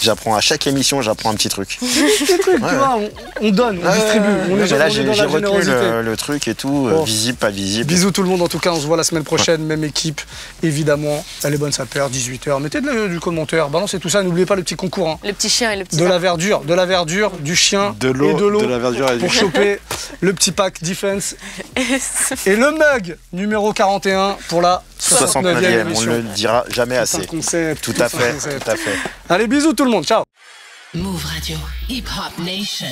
Speaker 4: J'apprends à chaque émission, j'apprends un petit truc.
Speaker 3: Des trucs, tu vois, on donne, on distribue, on est
Speaker 4: Mais là,
Speaker 3: on est
Speaker 4: j'ai
Speaker 3: dans la
Speaker 4: retenu
Speaker 3: générosité.
Speaker 4: le truc et tout,
Speaker 3: Bon.
Speaker 4: visible, pas visible.
Speaker 3: Bisous tout le monde, en tout cas, on se voit la semaine prochaine, même équipe, évidemment. Elle est bonne sa paire, 18h. Mettez du commentaire, balancez tout ça, n'oubliez pas le petit concours. Hein.
Speaker 5: Le petit chien et le petit
Speaker 3: De la verdure, du chien
Speaker 6: De l'eau,
Speaker 3: et de l'eau
Speaker 6: de la verdure et du
Speaker 3: pour choper le petit pack Defense et le mug numéro 41 pour la 69e
Speaker 4: 69e, on
Speaker 3: émission.
Speaker 4: ne le dira jamais
Speaker 3: C'est
Speaker 4: assez.
Speaker 3: un concept.
Speaker 4: Tout
Speaker 3: c'est
Speaker 4: à
Speaker 3: un
Speaker 4: fait,
Speaker 3: concept.
Speaker 4: tout à fait.
Speaker 3: Allez, bisous tout le monde, ciao.
Speaker 7: Move Radio, Hip Hop Nation.